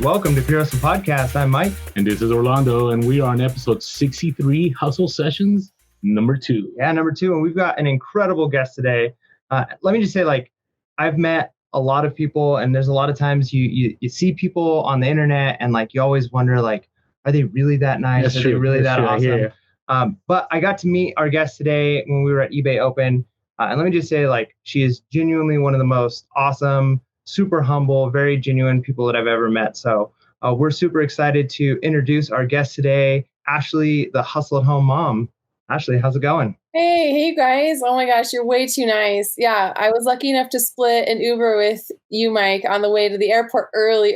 welcome to Pure Hustle Podcast. I'm Mike. And this is Orlando, and we are on episode 63, Hustle Sessions, number 2. Yeah, number 2, and we've got an incredible guest today. Let me just say, I've met a lot of people, and there's a lot of times you see people on the internet, and you always wonder, are they really that nice? That's Are true. they really That's that true. awesome? But I got to meet our guest today when we were at eBay Open, and let me just say, she is genuinely one of the most awesome, super humble, very genuine people that I've ever met. So we're super excited to introduce our guest today, Ashley, the Hustle at Home mom. Ashley, how's it going? Hey, guys. Oh my gosh, you're way too nice. Yeah, I was lucky enough to split an Uber with you, Mike, on the way to the airport early.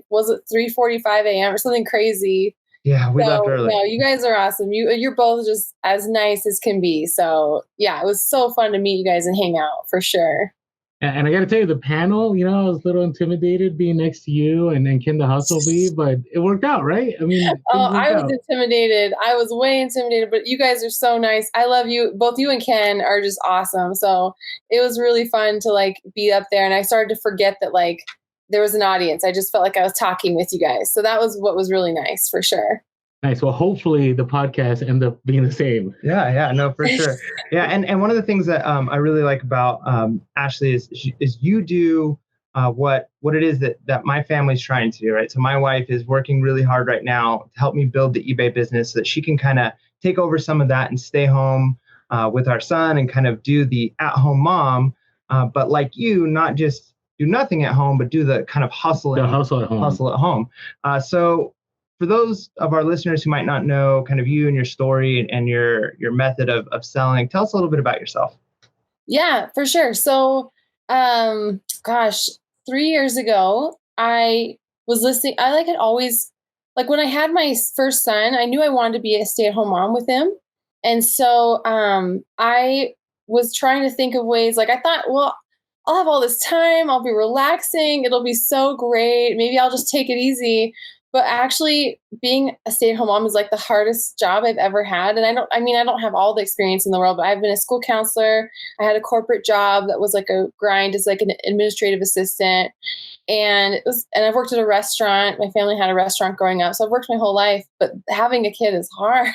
Was it 3:45 a.m. or something crazy? Yeah, we left early. No, you guys are awesome. You're both just as nice as can be. So yeah, it was so fun to meet you guys and hang out for sure. And I got to tell you, the panel, I was a little intimidated being next to you and then Kim the Hustle Bee, but it worked out, right? I mean, I was intimidated. I was way intimidated, but you guys are so nice. I love you. Both you and Ken are just awesome. So it was really fun to be up there. And I started to forget that there was an audience. I just felt like I was talking with you guys. So that was what was really nice for sure. Nice. Well, hopefully the podcast end up being the same. Yeah, no, for sure. Yeah, and one of the things that I really like about Ashley is you do what it is that my family's trying to do, right? So my wife is working really hard right now to help me build the eBay business so that she can kind of take over some of that and stay home with our son and kind of do the at-home mom. But like you, not just do nothing at home, but do the kind of hustle at home. So for those of our listeners who might not know kind of you and your story and your method of selling, tell us a little bit about yourself. Yeah, for sure. So, 3 years ago, I was listening. I had always, when I had my first son, I knew I wanted to be a stay-at-home mom with him. And so I was trying to think of ways, I thought, well, I'll have all this time. I'll be relaxing. It'll be so great. Maybe I'll just take it easy. But actually being a stay-at-home mom is the hardest job I've ever had. And I don't have all the experience in the world, but I've been a school counselor. I had a corporate job that was a grind as an administrative assistant. And I've worked at a restaurant. My family had a restaurant growing up. So I've worked my whole life, but having a kid is hard,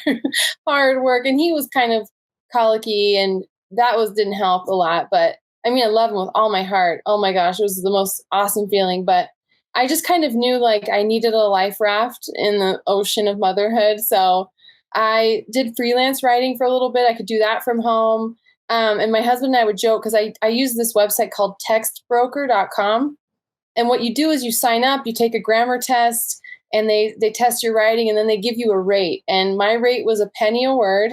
hard work. And he was kind of colicky and that didn't help a lot. But I love him with all my heart. Oh my gosh, it was the most awesome feeling. But I just kind of knew I needed a life raft in the ocean of motherhood. So I did freelance writing for a little bit. I could do that from home. And my husband and I would joke because I use this website called textbroker.com. And what you do is you sign up, you take a grammar test, and they test your writing, and then they give you a rate. And my rate was a penny a word.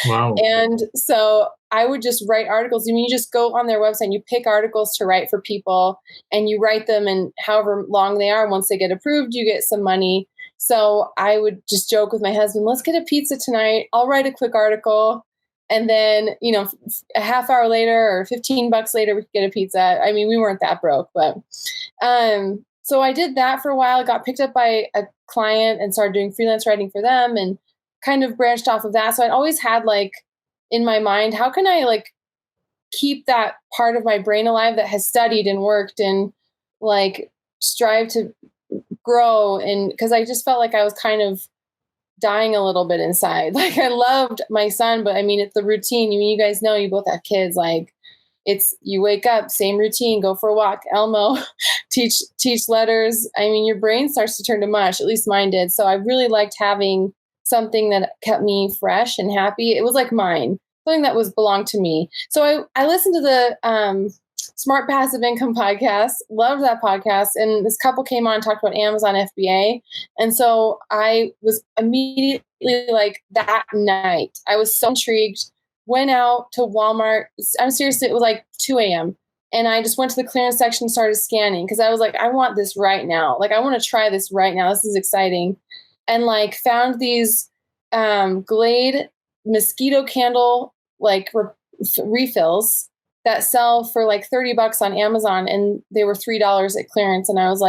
Wow. And so I would just write articles. You just go on their website and you pick articles to write for people and you write them, and however long they are, once they get approved, you get some money. So I would just joke with my husband, let's get a pizza tonight. I'll write a quick article. And then, a half hour later or $15 later, we could get a pizza. We weren't that broke, but, so I did that for a while. I got picked up by a client and started doing freelance writing for them and kind of branched off of that. So I'd always had in my mind, how can I keep that part of my brain alive that has studied and worked and strive to grow? And because I just felt I was kind of dying a little bit inside. I loved my son, but it's the routine. You guys know, you both have kids. It's you wake up, same routine, go for a walk, Elmo, teach letters. Your brain starts to turn to mush. At least mine did. So I really liked having something that kept me fresh and happy. It was mine, something that belonged to me. So I listened to the Smart Passive Income podcast, loved that podcast. And this couple came on and talked about Amazon FBA. And so I was immediately that night, I was so intrigued, went out to Walmart. I'm serious, it was 2 a.m. And I just went to the clearance section and started scanning because I was I want this right now. I want to try this right now. This is exciting. And found these Glade mosquito candle refills that sell for $30 on Amazon, and they were $3 at clearance. And I was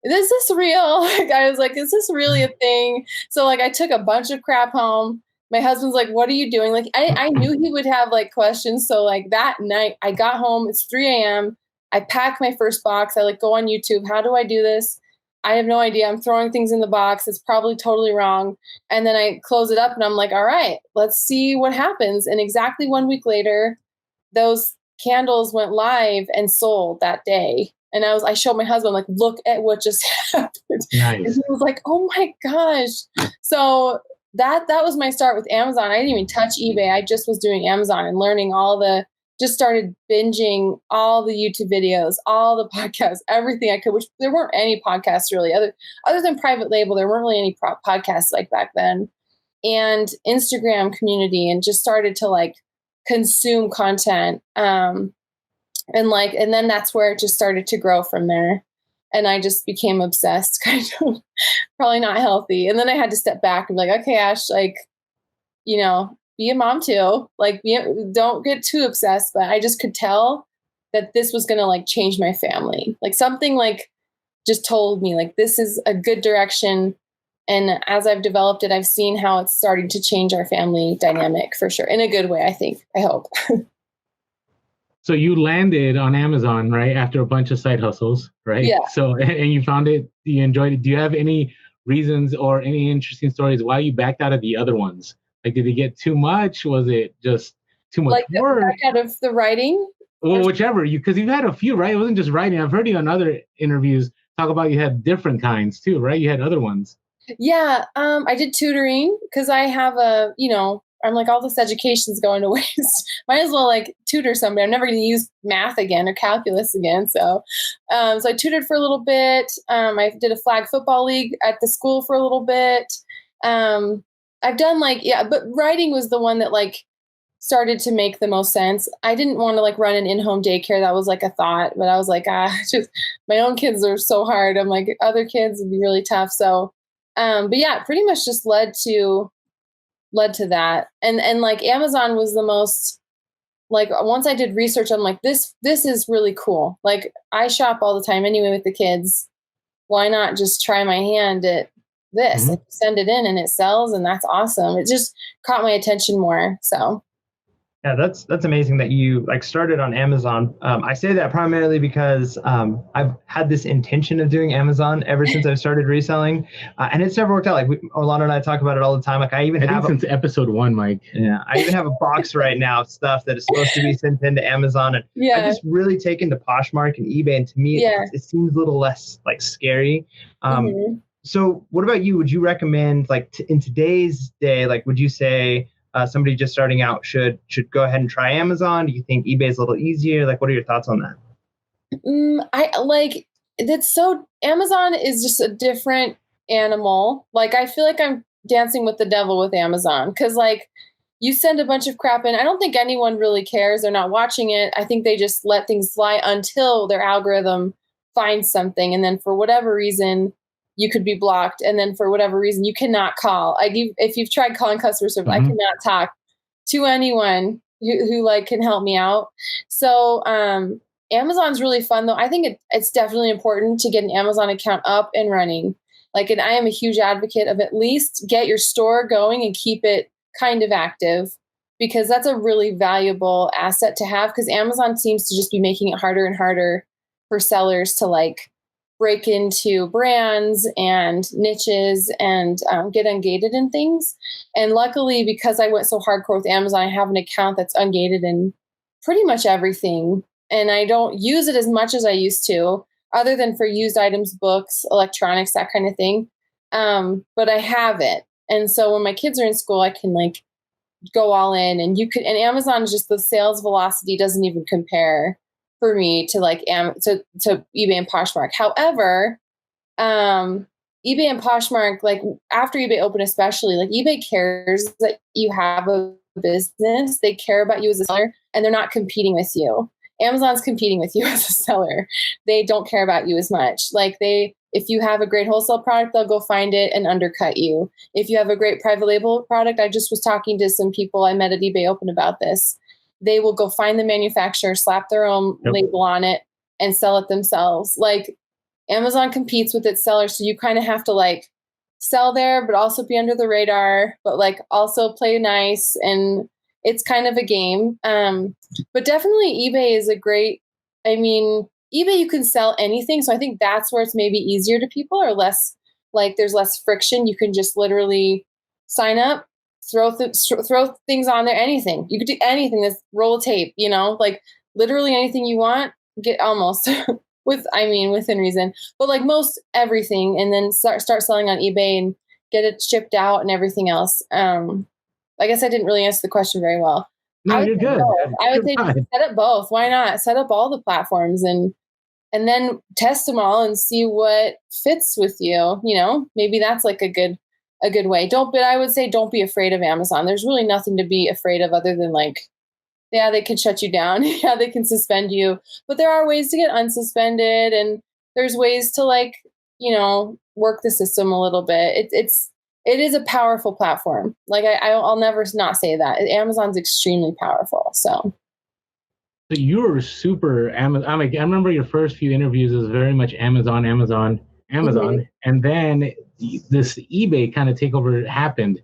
is this real? I was is this really a thing? So I took a bunch of crap home. My husband's what are you doing? I knew he would have questions. So that night I got home, it's 3 a.m. I packed my first box. I go on YouTube. How do I do this? I have no idea. I'm throwing things in the box. It's probably totally wrong. And then I close it up and I'm like, all right, let's see what happens. And exactly 1 week later, those candles went live and sold that day. And I showed my husband, like, look at what just happened. Nice. And he was like, oh my gosh. So that was my start with Amazon. I didn't even touch eBay. I just was doing Amazon and learning just started binging all the YouTube videos, all the podcasts, everything I could, which there weren't any podcasts really other than Private Label. There weren't really any podcasts like back then, and Instagram community, and just started to like consume content. And then that's where it just started to grow from there. And I just became obsessed, kind of probably not healthy. And then I had to step back and be like, okay, Ash, like, be a mom too. Like, don't get too obsessed. But I just could tell that this was going to like change my family. Like something like just told me like, this is a good direction. And as I've developed it, I've seen how it's starting to change our family dynamic for sure. In a good way, I hope. So you landed on Amazon, right? After a bunch of side hustles, right? Yeah. So, and you found it, you enjoyed it. Do you have any reasons or any interesting stories why you backed out of the other ones? Like, did it get too much? Was it just too much work? Back out of the writing? Well, whichever, because you've had a few, right? It wasn't just writing. I've heard you on other interviews talk about you had different kinds too, right? You had other ones. Yeah. I did tutoring because I have I'm like, all this education's going to waste. Might as well like tutor somebody. I'm never going to use math again or calculus again. So I tutored for a little bit. I did a flag football league at the school for a little bit. I've done but writing was the one that like started to make the most sense. I didn't want to like run an in-home daycare. That was like a thought, but I was like, just my own kids are so hard. I'm like, other kids would be really tough. So, but yeah, pretty much just led to that. And like Amazon was the most, like, once I did research, I'm like, this is really cool. Like, I shop all the time anyway with the kids. Why not just try my hand at this? Mm-hmm. Like, send it in and it sells, and that's awesome. It just caught my attention more. So yeah, that's amazing that you like started on Amazon. I say that primarily because I've had this intention of doing Amazon ever since I've started reselling, and it's never worked out. Like Orlando and I talk about it all the time. Like I think since episode 1, Mike. Yeah, I even have a box right now of stuff that is supposed to be sent into Amazon, and I've just really taken to Poshmark and eBay, and to me, it seems a little less like scary. So, what about you? Would you recommend, like, in today's day, like, would you say somebody just starting out should go ahead and try Amazon? Do you think eBay is a little easier? Like, what are your thoughts on that? Amazon is just a different animal. Like, I feel like I'm dancing with the devil with Amazon because, like, you send a bunch of crap in. I don't think anyone really cares. They're not watching it. I think they just let things fly until their algorithm finds something, and then for whatever reason, you could be blocked, and then for whatever reason, you cannot call. If you've tried calling customer service, I cannot talk to anyone who like can help me out. So Amazon's really fun, though. I think it's definitely important to get an Amazon account up and running. Like, and I am a huge advocate of at least get your store going and keep it kind of active, because that's a really valuable asset to have. Because Amazon seems to just be making it harder and harder for sellers to like break into brands and niches and get ungated in things. And luckily, because I went so hardcore with Amazon, I have an account that's ungated in pretty much everything. And I don't use it as much as I used to, other than for used items, books, electronics, that kind of thing. But I have it. And so when my kids are in school, I can like go all in, and and Amazon is just, the sales velocity doesn't even compare for me to like to eBay and Poshmark. However, eBay and Poshmark, like after eBay opened especially, like eBay cares that you have a business. They care about you as a seller, and they're not competing with you. Amazon's competing with you as a seller. They don't care about you as much. Like if you have a great wholesale product, they'll go find it and undercut you. If you have a great private label product, I just was talking to some people I met at eBay Open about this. They will go find the manufacturer, slap their own label on it, and sell it themselves. Like, Amazon competes with its sellers, so you kind of have to like sell there, but also be under the radar, but like also play nice, and it's kind of a game. But definitely eBay is a great, I mean, eBay, you can sell anything. So I think that's where it's maybe easier to people, or less, like there's less friction. You can just literally sign up, throw things on there, anything. You could do anything. This roll of tape, like literally anything you want, get almost within reason, but like most everything, and then start selling on eBay and get it shipped out and everything else. I guess I didn't really answer the question very well. No, you're good. I would say set up both. Why not set up all the platforms and then test them all and see what fits with you. Maybe that's like a good way. But I would say don't be afraid of Amazon. There's really nothing to be afraid of other than like, yeah, they can shut you down. Yeah, they can suspend you, but there are ways to get unsuspended, and there's ways to like, work the system a little bit. It is a powerful platform. Like I'll never not say that. Amazon's extremely powerful. So you were super Amazon. I remember your first few interviews was very much Amazon, Mm-hmm. and then this eBay kind of takeover happened.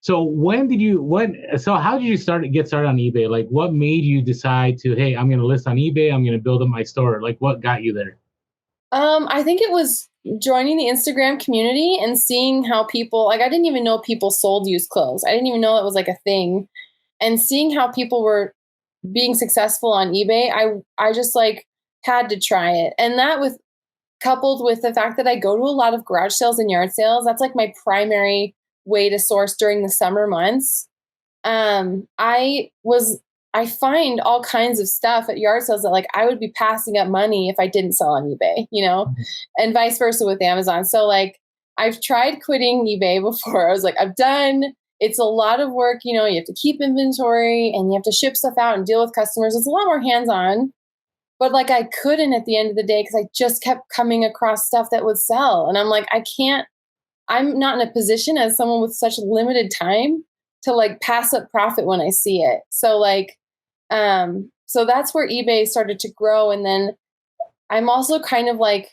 So how did you get started on eBay? Like what made you decide to, hey, I'm going to list on eBay, I'm going to build up my store? Like what got you there? I think it was joining the Instagram community and seeing how people, like, I didn't even know people sold used clothes. I didn't even know it was like a thing. And seeing how people were being successful on eBay, I just like had to try it. And that coupled with the fact that I go to a lot of garage sales and yard sales, that's like my primary way to source during the summer months. I find all kinds of stuff at yard sales that like I would be passing up money if I didn't sell on eBay, and vice versa with Amazon. So like I've tried quitting eBay before. I was like, I'm done. It's a lot of work. You have to keep inventory and you have to ship stuff out and deal with customers. It's a lot more hands-on, but like I couldn't at the end of the day because I just kept coming across stuff that would sell. And I'm like, I'm not in a position as someone with such limited time to like pass up profit when I see it. So like, so that's where eBay started to grow. And then I'm also kind of like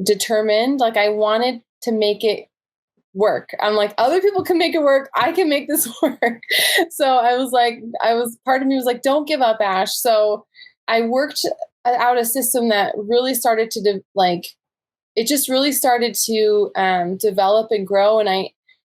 determined, like I wanted to make it work. I'm like, other people can make it work. I can make this work. So part of me was like, don't give up, Ash. So I worked out a system that really started to it just really started to develop and grow. And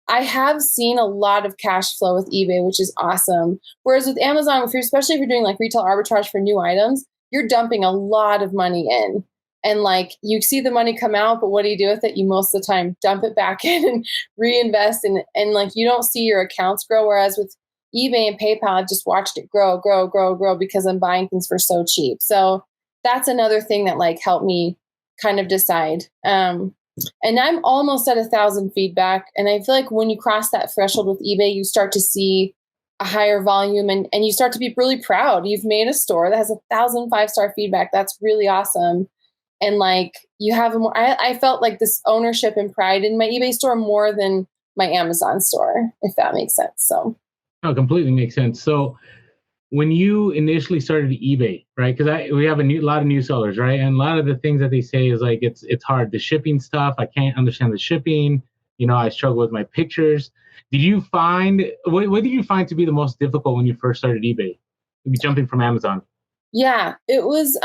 I have seen a lot of cash flow with eBay, which is awesome. Whereas with Amazon, especially if you're doing like retail arbitrage for new items, you're dumping a lot of money in. And like you see the money come out, but what do you do with it? You most of the time dump it back in and reinvest and like you don't see your accounts grow. Whereas with eBay and PayPal, I've just watched it grow because I'm buying things for so cheap. So that's another thing that like helped me kind of decide. And I'm almost at 1,000 feedback. And I feel like when you cross that threshold with eBay, you start to see a higher volume and you start to be really proud. You've made a store that has 1,000 5-star feedback. That's really awesome. And like you have I felt like this ownership and pride in my eBay store more than my Amazon store, if that makes sense. So. No, completely makes sense. So when you initially started eBay, right? Because we have a lot of new sellers, right? And a lot of the things that they say is like it's hard. The shipping stuff, I can't understand the shipping. I struggle with my pictures. Did you find what did you find to be the most difficult when you first started eBay? Maybe jumping from Amazon. Yeah, it was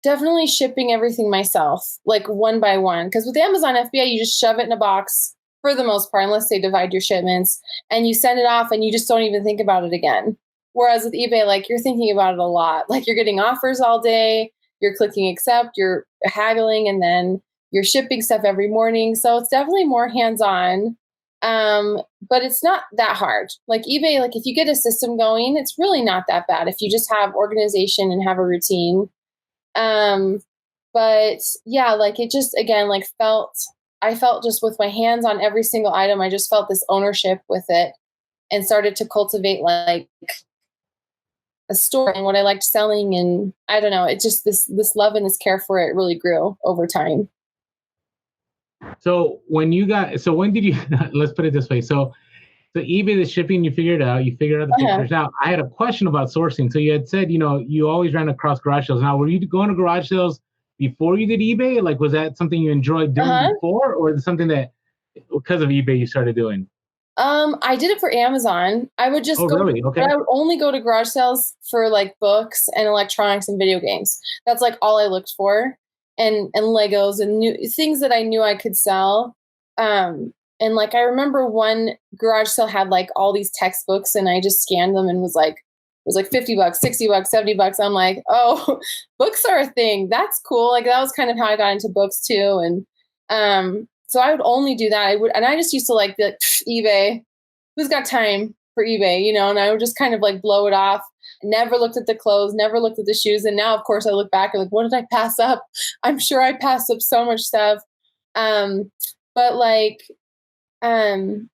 definitely shipping everything myself, like one by one. Because with Amazon FBA, you just shove it in a box for the most part, unless they divide your shipments, and you send it off, and you just don't even think about it again. Whereas with eBay, like you're thinking about it a lot. Like you're getting offers all day, you're clicking accept, you're haggling, and then you're shipping stuff every morning. So it's definitely more hands-on, but it's not that hard. Like eBay, like if you get a system going, it's really not that bad if you just have organization and have a routine. But yeah, like it just, again, like I felt just with my hands on every single item, I just felt this ownership with it and started to cultivate like a store and what I liked selling. And I don't know, it just, this love and this care for it really grew over time. So when did you, let's put it this way. So eBay, the shipping, you figured out the pictures. Now I had a question about sourcing. So you had said, you always ran across garage sales. Now, were you going to garage sales before you did eBay? Like, was that something you enjoyed doing before, or something that because of eBay you started doing? I did it for Amazon. I would just go, really? Okay. but I would only go to garage sales for like books and electronics and video games. That's like all I looked for, and Legos and new things that I knew I could sell. And like I remember one garage sale had like all these textbooks, and I just scanned them and was like, it was like $50, $60, $70. I'm like, oh, books are a thing. That's cool. Like that was kind of how I got into books too. And so I would only do that. And I just used to like the eBay. Who's got time for eBay, And I would just kind of like blow it off. Never looked at the clothes, never looked at the shoes. And now, of course, I look back and like, what did I pass up? I'm sure I passed up so much stuff. But like,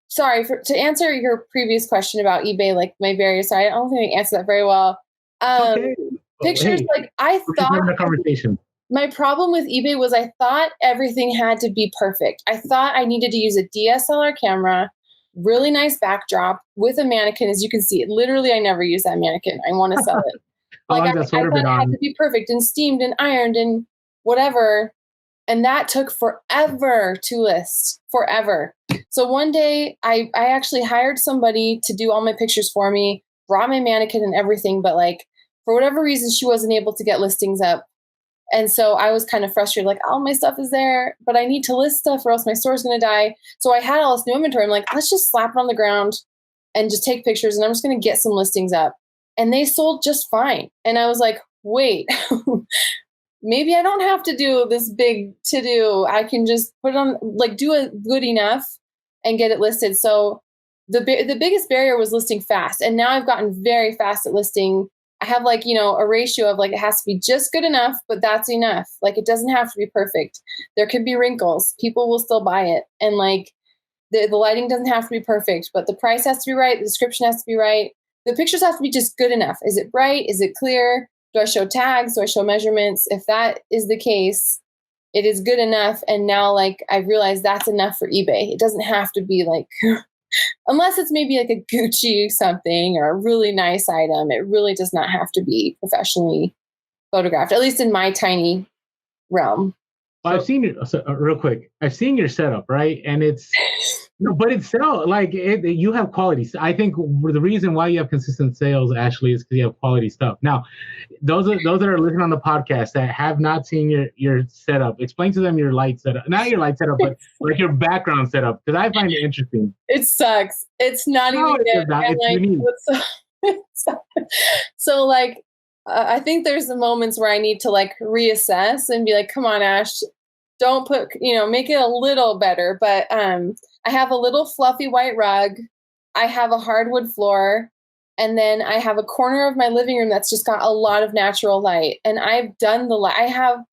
sorry to answer your previous question about eBay, like my various, I don't think I answered that very well. Okay. Pictures, like I thought the conversation. My problem with eBay was I thought everything had to be perfect. I thought I needed to use a DSLR camera, really nice backdrop with a mannequin. As you can see, literally, I never use that mannequin. I want to sell it. Like I thought it had to be perfect and steamed and ironed and whatever. And that took forever to list, forever. So one day I actually hired somebody to do all my pictures for me, brought my mannequin and everything. But like, for whatever reason, she wasn't able to get listings up. And so I was kind of frustrated, like, all my stuff is there, but I need to list stuff or else my store's going to die. So I had all this new inventory. I'm like, let's just slap it on the ground and just take pictures, and I'm just going to get some listings up. And they sold just fine. And I was like, wait, maybe I don't have to do this big to-do. I can just put it on, like, do it good enough and get it listed. So the biggest barrier was listing fast. And now I've gotten very fast at listing. I have like, a ratio of like, it has to be just good enough, but that's enough. Like, it doesn't have to be perfect. There could be wrinkles. People will still buy it. And like the lighting doesn't have to be perfect, but the price has to be right. The description has to be right. The pictures have to be just good enough. Is it bright? Is it clear? Do I show tags? Do I show measurements? If that is the case, it is good enough. And now like, I've realized that's enough for eBay. It doesn't have to be like, unless it's maybe like a Gucci something or a really nice item, it really does not have to be professionally photographed, at least in my tiny realm. I've seen it real quick. I've seen your setup, right? And it's, but it's still like you have quality. I think the reason why you have consistent sales, Ashley, is because you have quality stuff. Now, those that are listening on the podcast that have not seen your setup, explain to them your light setup. Not your light setup, but like your background setup, because I find it interesting. It sucks. It's not even good. So like, I think there's the moments where I need to like reassess and be like, come on, Ash, don't put, make it a little better. But I have a little fluffy white rug. I have a hardwood floor. And then I have a corner of my living room that's just got a lot of natural light. And I've done the light. I have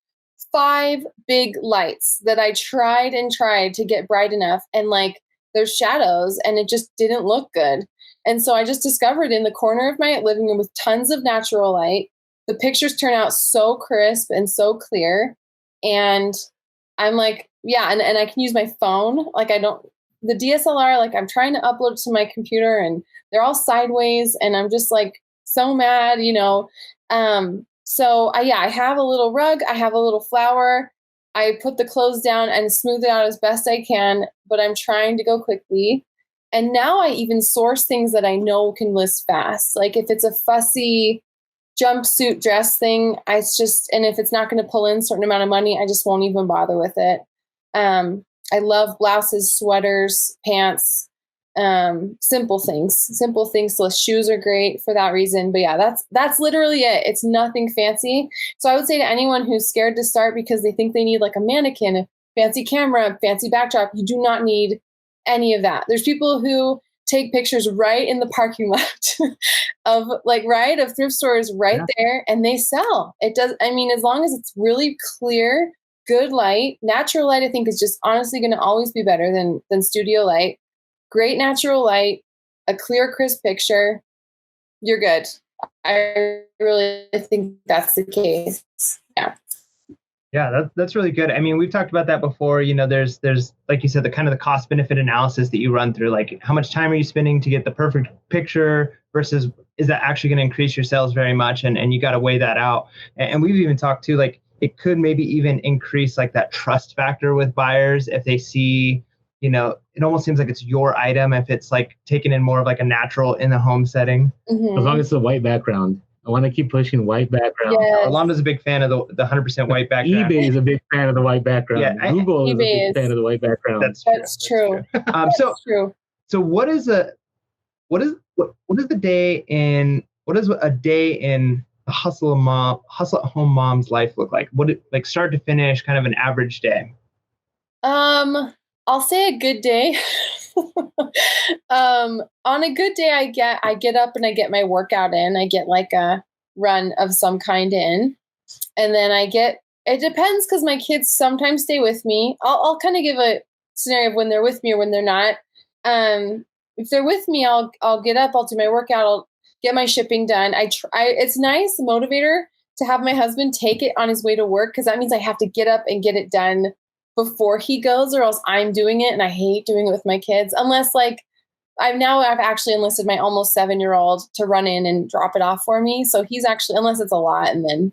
5 big lights that I tried to get bright enough. And like there's shadows and it just didn't look good. And so I just discovered in the corner of my living room with tons of natural light, the pictures turn out so crisp and so clear. And I'm like, yeah, and I can use my phone. Like the DSLR, like I'm trying to upload it to my computer and they're all sideways and I'm just like so mad, So I have a little rug. I have a little flower. I put the clothes down and smooth it out as best I can, but I'm trying to go quickly. And now I even source things that I know can list fast. Like if it's a fussy jumpsuit dress thing, and if it's not going to pull in a certain amount of money, I just won't even bother with it. I love blouses, sweaters, pants, simple things. So shoes are great for that reason. But yeah, that's literally it. It's nothing fancy. So I would say to anyone who's scared to start because they think they need like a mannequin, a fancy camera, a fancy backdrop, you do not need any of that. There's people who take pictures right in the parking lot of thrift stores there, and they sell. It does. I mean, as long as it's really clear, good light, natural light, I think is just honestly going to always be better than studio light. Great natural light, a clear, crisp picture, you're good. I really think that's the case. Yeah. Yeah, that's really good. I mean, we've talked about that before. There's like you said, the kind of the cost benefit analysis that you run through, like how much time are you spending to get the perfect picture versus is that actually going to increase your sales very much? And you got to weigh that out. And we've even talked to like it could maybe even increase like that trust factor with buyers if they see it almost seems like it's your item if it's like taken in more of like a natural in the home setting. As long as it's a white background. I want to keep pushing white background. Yes. Orlando's a big fan of the 100% white background. eBay is a big fan of the white background. Yeah, Google is a eBay big fan of the white background. That's true. That's true. So what is a day in the hustle at home mom's life look like? Like start to finish, kind of an average day? I'll say a good day. On a good day, I get up and I get my workout in. I get like a run of some kind in, and then it depends because my kids sometimes stay with me. I'll kind of give a scenario of when they're with me or when they're not. If they're with me, I'll get up, I'll do my workout, I'll get my shipping done. It's nice motivator to have my husband take it on his way to work, because that means I have to get up and get it done before he goes, or else I'm doing it, and I hate doing it with my kids. Unless like I've actually enlisted my almost 7-year-old to run in and drop it off for me. So he's actually, unless it's a lot, and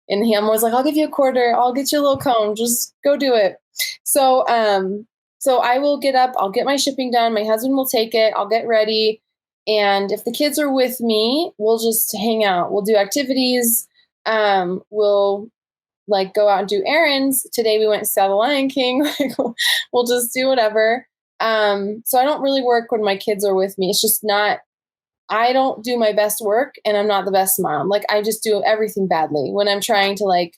I'm always like, I'll give you a quarter, I'll get you a little cone, just go do it. So I will get up, I'll get my shipping done, my husband will take it, I'll get ready. And if the kids are with me, we'll just hang out. We'll do activities. We'll like go out and do errands. Today we went to sell the Lion King. We'll just do whatever. So I don't really work when my kids are with me. It's just I don't do my best work, and I'm not the best mom. Like I just do everything badly when I'm trying to like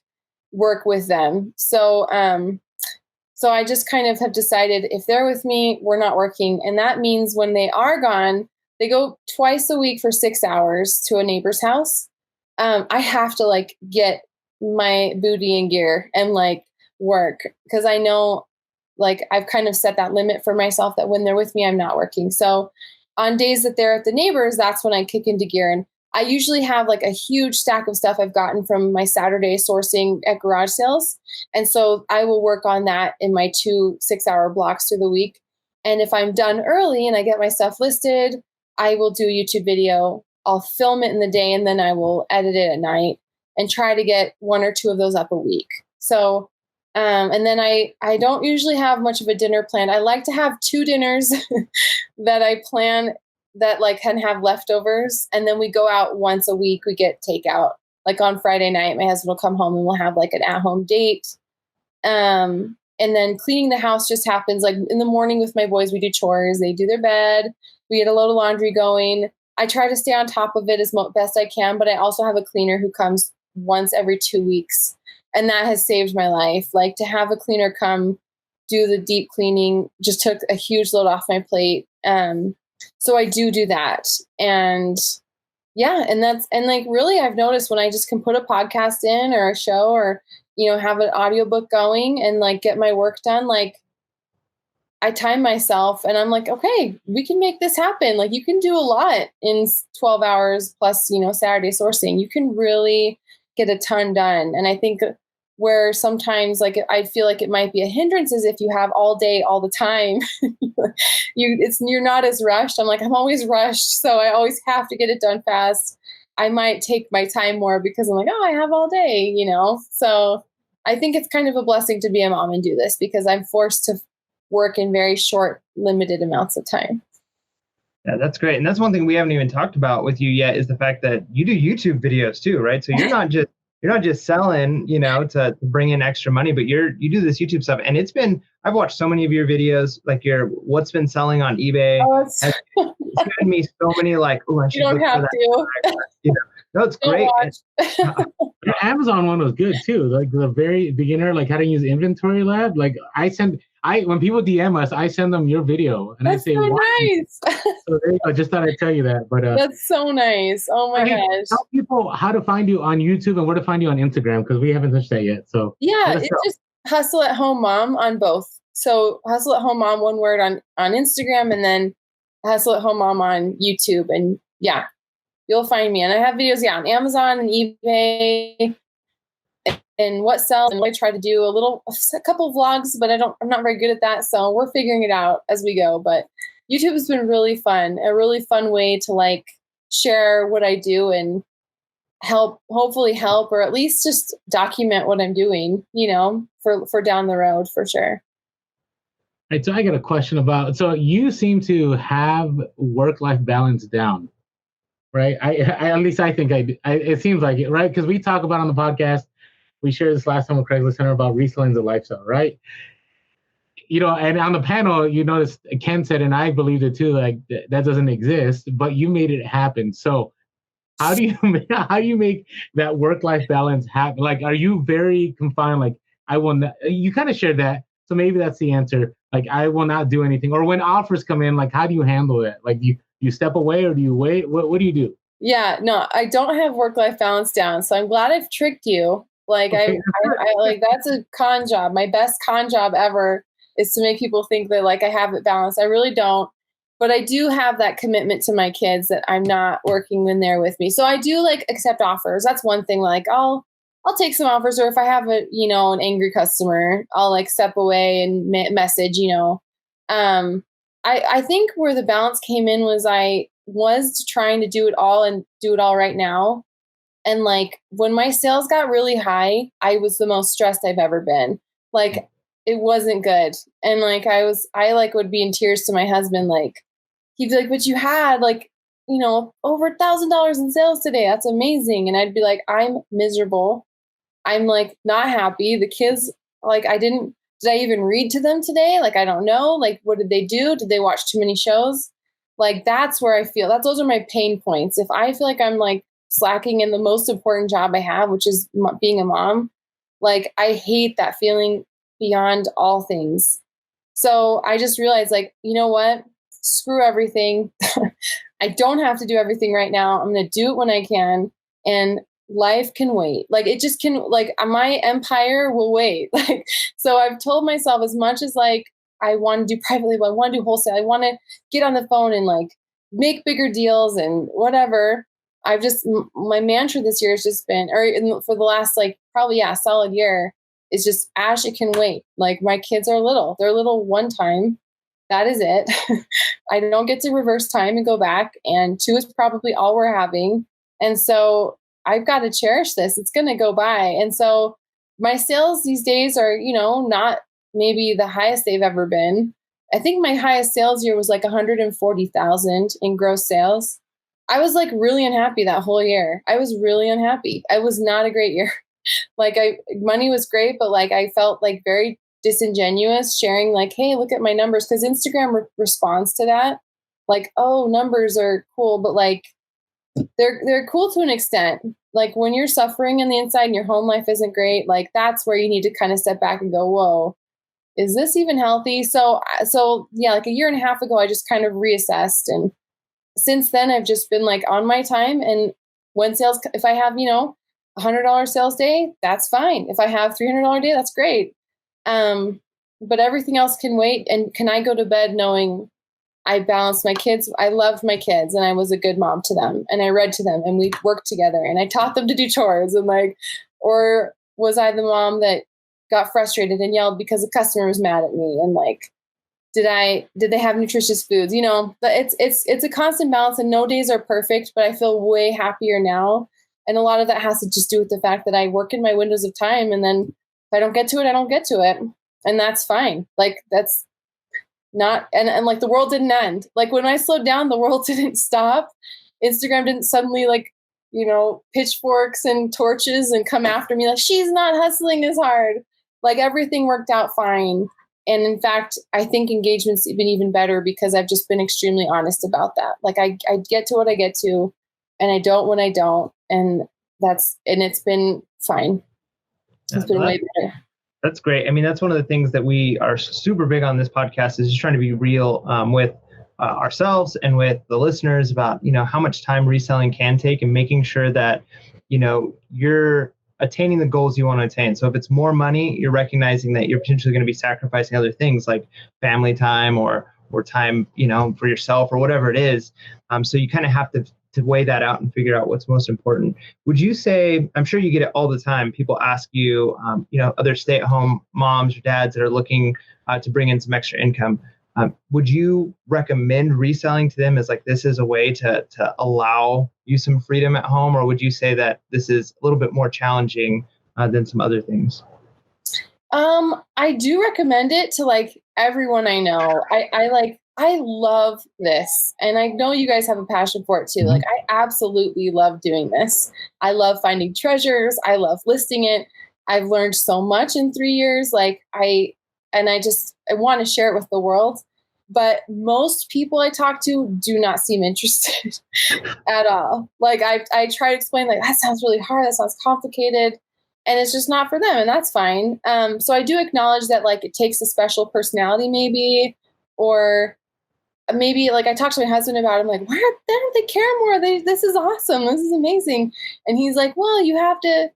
work with them. So I just kind of have decided if they're with me, we're not working. And that means when they are gone, they go twice a week for 6 hours to a neighbor's house. I have to like get my booty in gear and like work, because I know like I've kind of set that limit for myself that when they're with me, I'm not working. So on days that they're at the neighbors, that's when I kick into gear. And I usually have like a huge stack of stuff I've gotten from my Saturday sourcing at garage sales. And so I will work on that in my 2 6-hour blocks through the week. And if I'm done early and I get my stuff listed, I will do a YouTube video. I'll film it in the day, and then I will edit it at night and try to get 1 or 2 of those up a week. So, and then I don't usually have much of a dinner planned. I like to have 2 dinners that I plan that like can have leftovers. And then we go out once a week. We get takeout. Like on Friday night, my husband will come home and we'll have like an at-home date. And then cleaning the house just happens like in the morning with my boys. We do chores. They do their bed. We get a load of laundry going. I try to stay on top of it as best I can, but I also have a cleaner who comes once every 2 weeks. And that has saved my life. Like to have a cleaner come do the deep cleaning just took a huge load off my plate. So I do that. And yeah, and like really I've noticed when I just can put a podcast in or a show or, have an audiobook going and like get my work done, like I time myself and I'm like, okay, we can make this happen. Like you can do a lot in 12 hours plus, Saturday sourcing. You can really get a ton done. And I think where sometimes like I feel like it might be a hindrance is if you have all day, all the time, you're not as rushed. I'm like, I'm always rushed. So I always have to get it done fast. I might take my time more because I'm like, oh, I have all day, So I think it's kind of a blessing to be a mom and do this because I'm forced to work in very short, limited amounts of time. Yeah, that's great. And that's one thing we haven't even talked about with you yet is the fact that you do YouTube videos too, right? So you're not just selling, to bring in extra money, but you do this YouTube stuff. And I've watched so many of your videos, like what's been selling on eBay. Oh, it's given me so many like, oh, I should you don't have to. No, it's great. The Amazon one was good too. Like the very beginner, like how to use Inventory Lab. Like when people DM us, I send them your video and that's I say, so nice. So there you go. Just thought I'd tell you that. But that's so nice. Oh my gosh. Tell people how to find you on YouTube and where to find you on Instagram because we haven't touched that yet. So yeah, it's just Hustle at Home Mom on both. So Hustle at Home Mom, one word on Instagram, and then Hustle at Home Mom on YouTube. And yeah, you'll find me. And I have videos, on Amazon and eBay and what sells. And I try to do a couple of vlogs, but I'm not very good at that. So we're figuring it out as we go. But YouTube has been really fun, a really fun way to like share what I do and hopefully help, or at least just document what I'm doing, for down the road for sure. Right, so I got a question about, so you seem to have work-life balance down, right? I at least I think I do. It seems like it, right? Because we talk about on the podcast, we shared this last time with Craigslist Center about reselling the lifestyle, right? And on the panel, you notice Ken said, and I believed it too, like that doesn't exist, but you made it happen. So how do you make that work-life balance happen? Like, are you very confined? Like, I will not, you kind of shared that. So maybe that's the answer. Like, I will not do anything. Or when offers come in, like, how do you handle it? Like, do you step away or do you wait? What do you do? Yeah, no, I don't have work-life balance down. So I'm glad I've tricked you. Like Okay. I like, that's a con job. My best con job ever is to make people think that like I have it balanced. I really don't. But I do have that commitment to my kids that I'm not working when they're with me. So I do like accept offers. That's one thing. Like I'll take some offers, or if I have an angry customer, I'll like step away and message. I think where the balance came in was I was trying to do it all and do it all right now. And like when my sales got really high, I was the most stressed I've ever been. Like it wasn't good. And like I like would be in tears to my husband. Like he'd be like, but you had like, over $1,000 in sales today. That's amazing. And I'd be like, I'm miserable. I'm like not happy. The kids, like did I even read to them today? Like, I don't know. Like, what did they do? Did they watch too many shows? Like, that's where I feel those are my pain points. If I feel like I'm like slacking in the most important job I have, which is being a mom, like, I hate that feeling beyond all things. So I just realized, like, you know what? Screw everything. I don't have to do everything right now. I'm going to do it when I can. And life can wait. Like it just can, like my empire will wait. Like, so I've told myself, as much as like, I want to do private label, I want to do wholesale, I want to get on the phone and like make bigger deals and whatever. My mantra this year has just been, for the last like probably, solid year, is just, Ash, it can wait. Like my kids are little. They're little one time. That is it. I don't get to reverse time and go back. And 2 is probably all we're having. And so I've got to cherish this. It's going to go by. And so my sales these days are, not maybe the highest they've ever been. I think my highest sales year was like 140,000 in gross sales. I was like really unhappy that whole year. I was really unhappy. It was not a great year. Like money was great, but like I felt like very disingenuous sharing like, hey, look at my numbers. Cause Instagram responds to that. Like, oh, numbers are cool, but like, they're cool to an extent. Like when you're suffering on the inside and your home life isn't great, like that's where you need to kind of step back and go, whoa, is this even healthy? So yeah, like a year and a half ago, I just kind of reassessed. And since then I've just been like on my time. And when sales, if I have, $100 sales day, that's fine. If I have $300 day, that's great. But everything else can wait. And can I go to bed knowing I balanced my kids? I loved my kids and I was a good mom to them and I read to them and we worked together and I taught them to do chores and like, or was I the mom that got frustrated and yelled because a customer was mad at me? And like, did they have nutritious foods? It's a constant balance and no days are perfect, but I feel way happier now. And a lot of that has to just do with the fact that I work in my windows of time. And then if I don't get to it, I don't get to it. And that's fine. Like that's not, and like the world didn't end. Like when I slowed down, the world didn't stop. Instagram didn't suddenly like, pitchforks and torches and come after me like, she's not hustling as hard. Like everything worked out fine. And in fact, I think engagement's been even better because I've just been extremely honest about that. Like I get to what I get to and I don't when I don't. And it's been fine. It's been way better. That's great. I mean, that's one of the things that we are super big on this podcast is just trying to be real with ourselves and with the listeners about, how much time reselling can take and making sure that, you're attaining the goals you want to attain. So if it's more money, you're recognizing that you're potentially going to be sacrificing other things like family time or time, for yourself or whatever it is. So you kind of have to weigh that out and figure out what's most important. Would you say, I'm sure you get it all the time, people ask you, other stay-at-home moms or dads that are looking to bring in some extra income. Would you recommend reselling to them as like, this is a way to allow you some freedom at home? Or would you say that this is a little bit more challenging than some other things? I do recommend it to like everyone I know. I love this. And I know you guys have a passion for it too. Like I absolutely love doing this. I love finding treasures. I love listing it. I've learned so much in 3 years. I want to share it with the world. But most people I talk to do not seem interested at all. Like I try to explain, like, that sounds really hard. That sounds complicated. And it's just not for them. And that's fine. So I do acknowledge that like it takes a special personality maybe, or maybe like I talked to my husband about it. I'm like, why don't they care more? This is awesome. This is amazing. And he's like, well, you have to,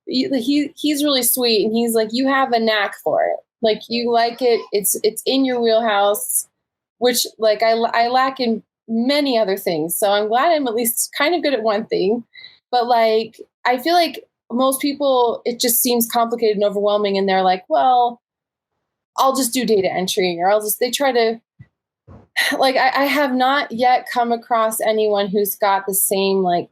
he's really sweet. And he's like, you have a knack for it. Like you like it. It's in your wheelhouse, which like I lack in many other things. So I'm glad I'm at least kind of good at one thing, but like, I feel like most people, it just seems complicated and overwhelming. And they're like, well, I'll just do data entry, or they try to, like, I have not yet come across anyone who's got the same like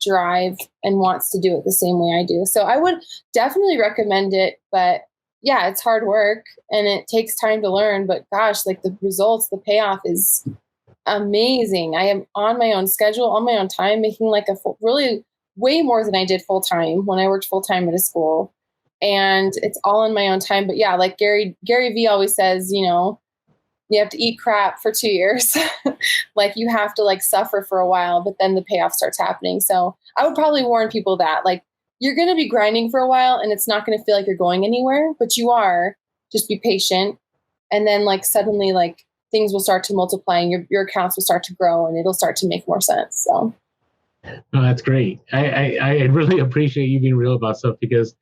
drive and wants to do it the same way I do. So I would definitely recommend it, but yeah, it's hard work and it takes time to learn, but gosh, like the results, the payoff is amazing. I am on my own schedule, on my own time, making like really way more than I did full time when I worked full time at a school, and it's all in my own time. But yeah, like Gary V always says, you know, you have to eat crap for 2 years. Like you have to like suffer for a while, but then the payoff starts happening. So I would probably warn people that like you're going to be grinding for a while and it's not going to feel like you're going anywhere, but you are. Just be patient. And then like suddenly like things will start to multiply and your accounts will start to grow and it'll start to make more sense. So. No, that's great. I really appreciate you being real about stuff, because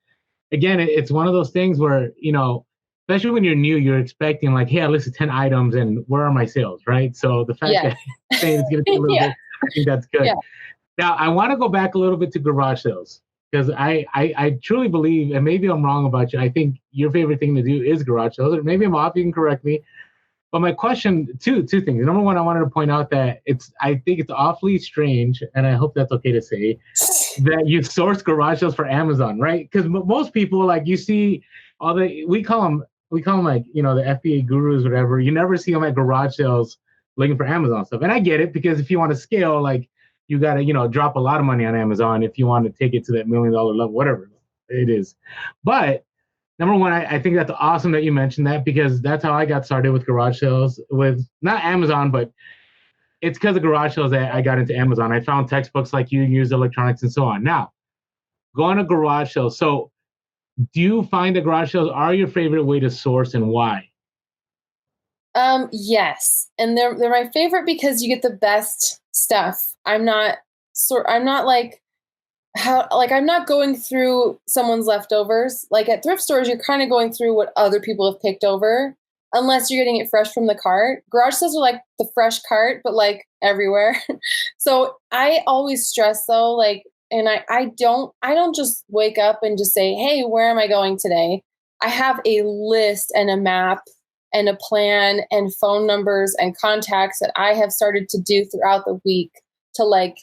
again, it's one of those things where, you know, especially when you're new, you're expecting like, hey, I listed 10 items and where are my sales, right? So the fact that saying it's going to take a little bit, I think that's good. Yeah. Now, I want to go back a little bit to garage sales, because I truly believe, and maybe I'm wrong about you, I think your favorite thing to do is garage sales, or maybe I'm off, you can correct me. But my question, two things. Number one, I wanted to point out that I think it's awfully strange, and I hope that's okay to say, that you source garage sales for Amazon, right? Because most people, like, you see all we call them like, you know, the FBA gurus, whatever. You never see them at garage sales looking for Amazon stuff. And I get it, because if you want to scale, like, you got to, you know, drop a lot of money on Amazon if you want to take it to that $1 million level, whatever it is. But number one, I think that's awesome that you mentioned that, because that's how I got started with garage sales, with not Amazon, but it's because of garage sales that I got into Amazon. I found textbooks like you, use electronics and so on. Now, going to garage sales. So do you find that garage sales are your favorite way to source, and why? Yes. And they're my favorite because you get the best stuff. I'm not like, I'm not going through someone's leftovers. Like at thrift stores, you're kind of going through what other people have picked over, unless you're getting it fresh from the cart. Garage sales are like the fresh cart, but like everywhere. So I always stress though, like, and I don't just wake up and just say, hey, where am I going today? I have a list and a map and a plan and phone numbers and contacts that I have started to do throughout the week to like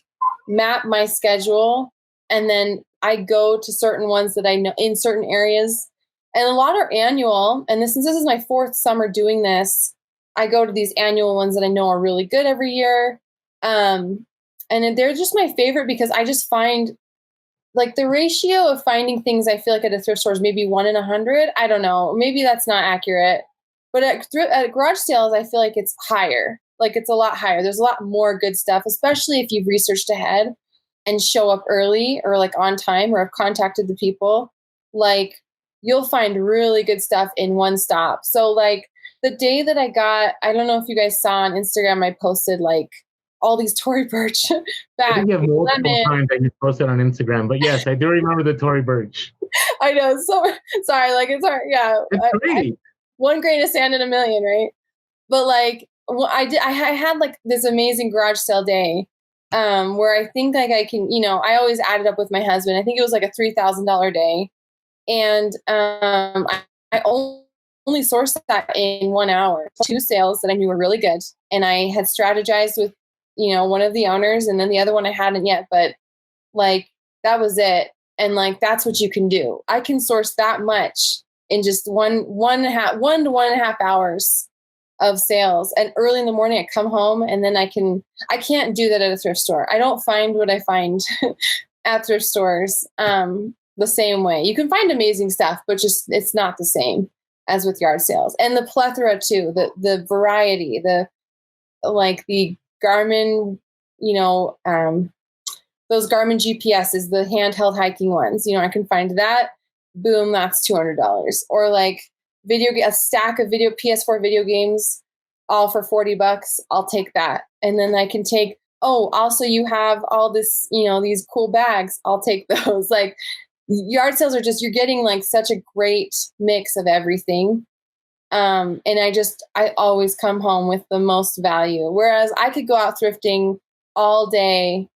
map my schedule. And then I go to certain ones that I know in certain areas, and a lot are annual. And since this is my 4th summer doing this, I go to these annual ones that I know are really good every year. And they're just my favorite because I just find like the ratio of finding things I feel like at a thrift store is maybe 1 in 100. I don't know. Maybe that's not accurate. But at garage sales, I feel like it's higher. Like it's a lot higher. There's a lot more good stuff, especially if you've researched ahead and show up early or like on time or have contacted the people. Like you'll find really good stuff in one stop. So like the day that I don't know if you guys saw on Instagram, I posted like all these Tory Burch back. I think you have multiple times that you posted on Instagram, but yes, I do remember the Tory Burch. I know. So sorry, like it's hard. Yeah. It's great. One grain of sand in a million, right? But like I had like this amazing garage sale day where I think like I can, you know, I always added up with my husband. I think it was like a $3,000 day. And I only sourced that in 1 hour, 2 sales that I knew were really good. And I had strategized with, you know, one of the owners, and then the other one I hadn't yet, but like that was it. And like, that's what you can do. I can source that much in just one to 1.5 hours of sales. And early in the morning, I come home and then I can't do that at a thrift store. I don't find what I find at thrift stores the same way. You can find amazing stuff, but just it's not the same as with yard sales. And the plethora too, the variety, the Garmin, those Garmin GPSs, the handheld hiking ones, I can find that. Boom, that's $200. Or like a stack of PS4 video games, all for $40. I'll take that. And then I can take, also you have all this, these cool bags. I'll take those. Like yard sales are just, you're getting like such a great mix of everything. And I always come home with the most value. Whereas I could go out thrifting all day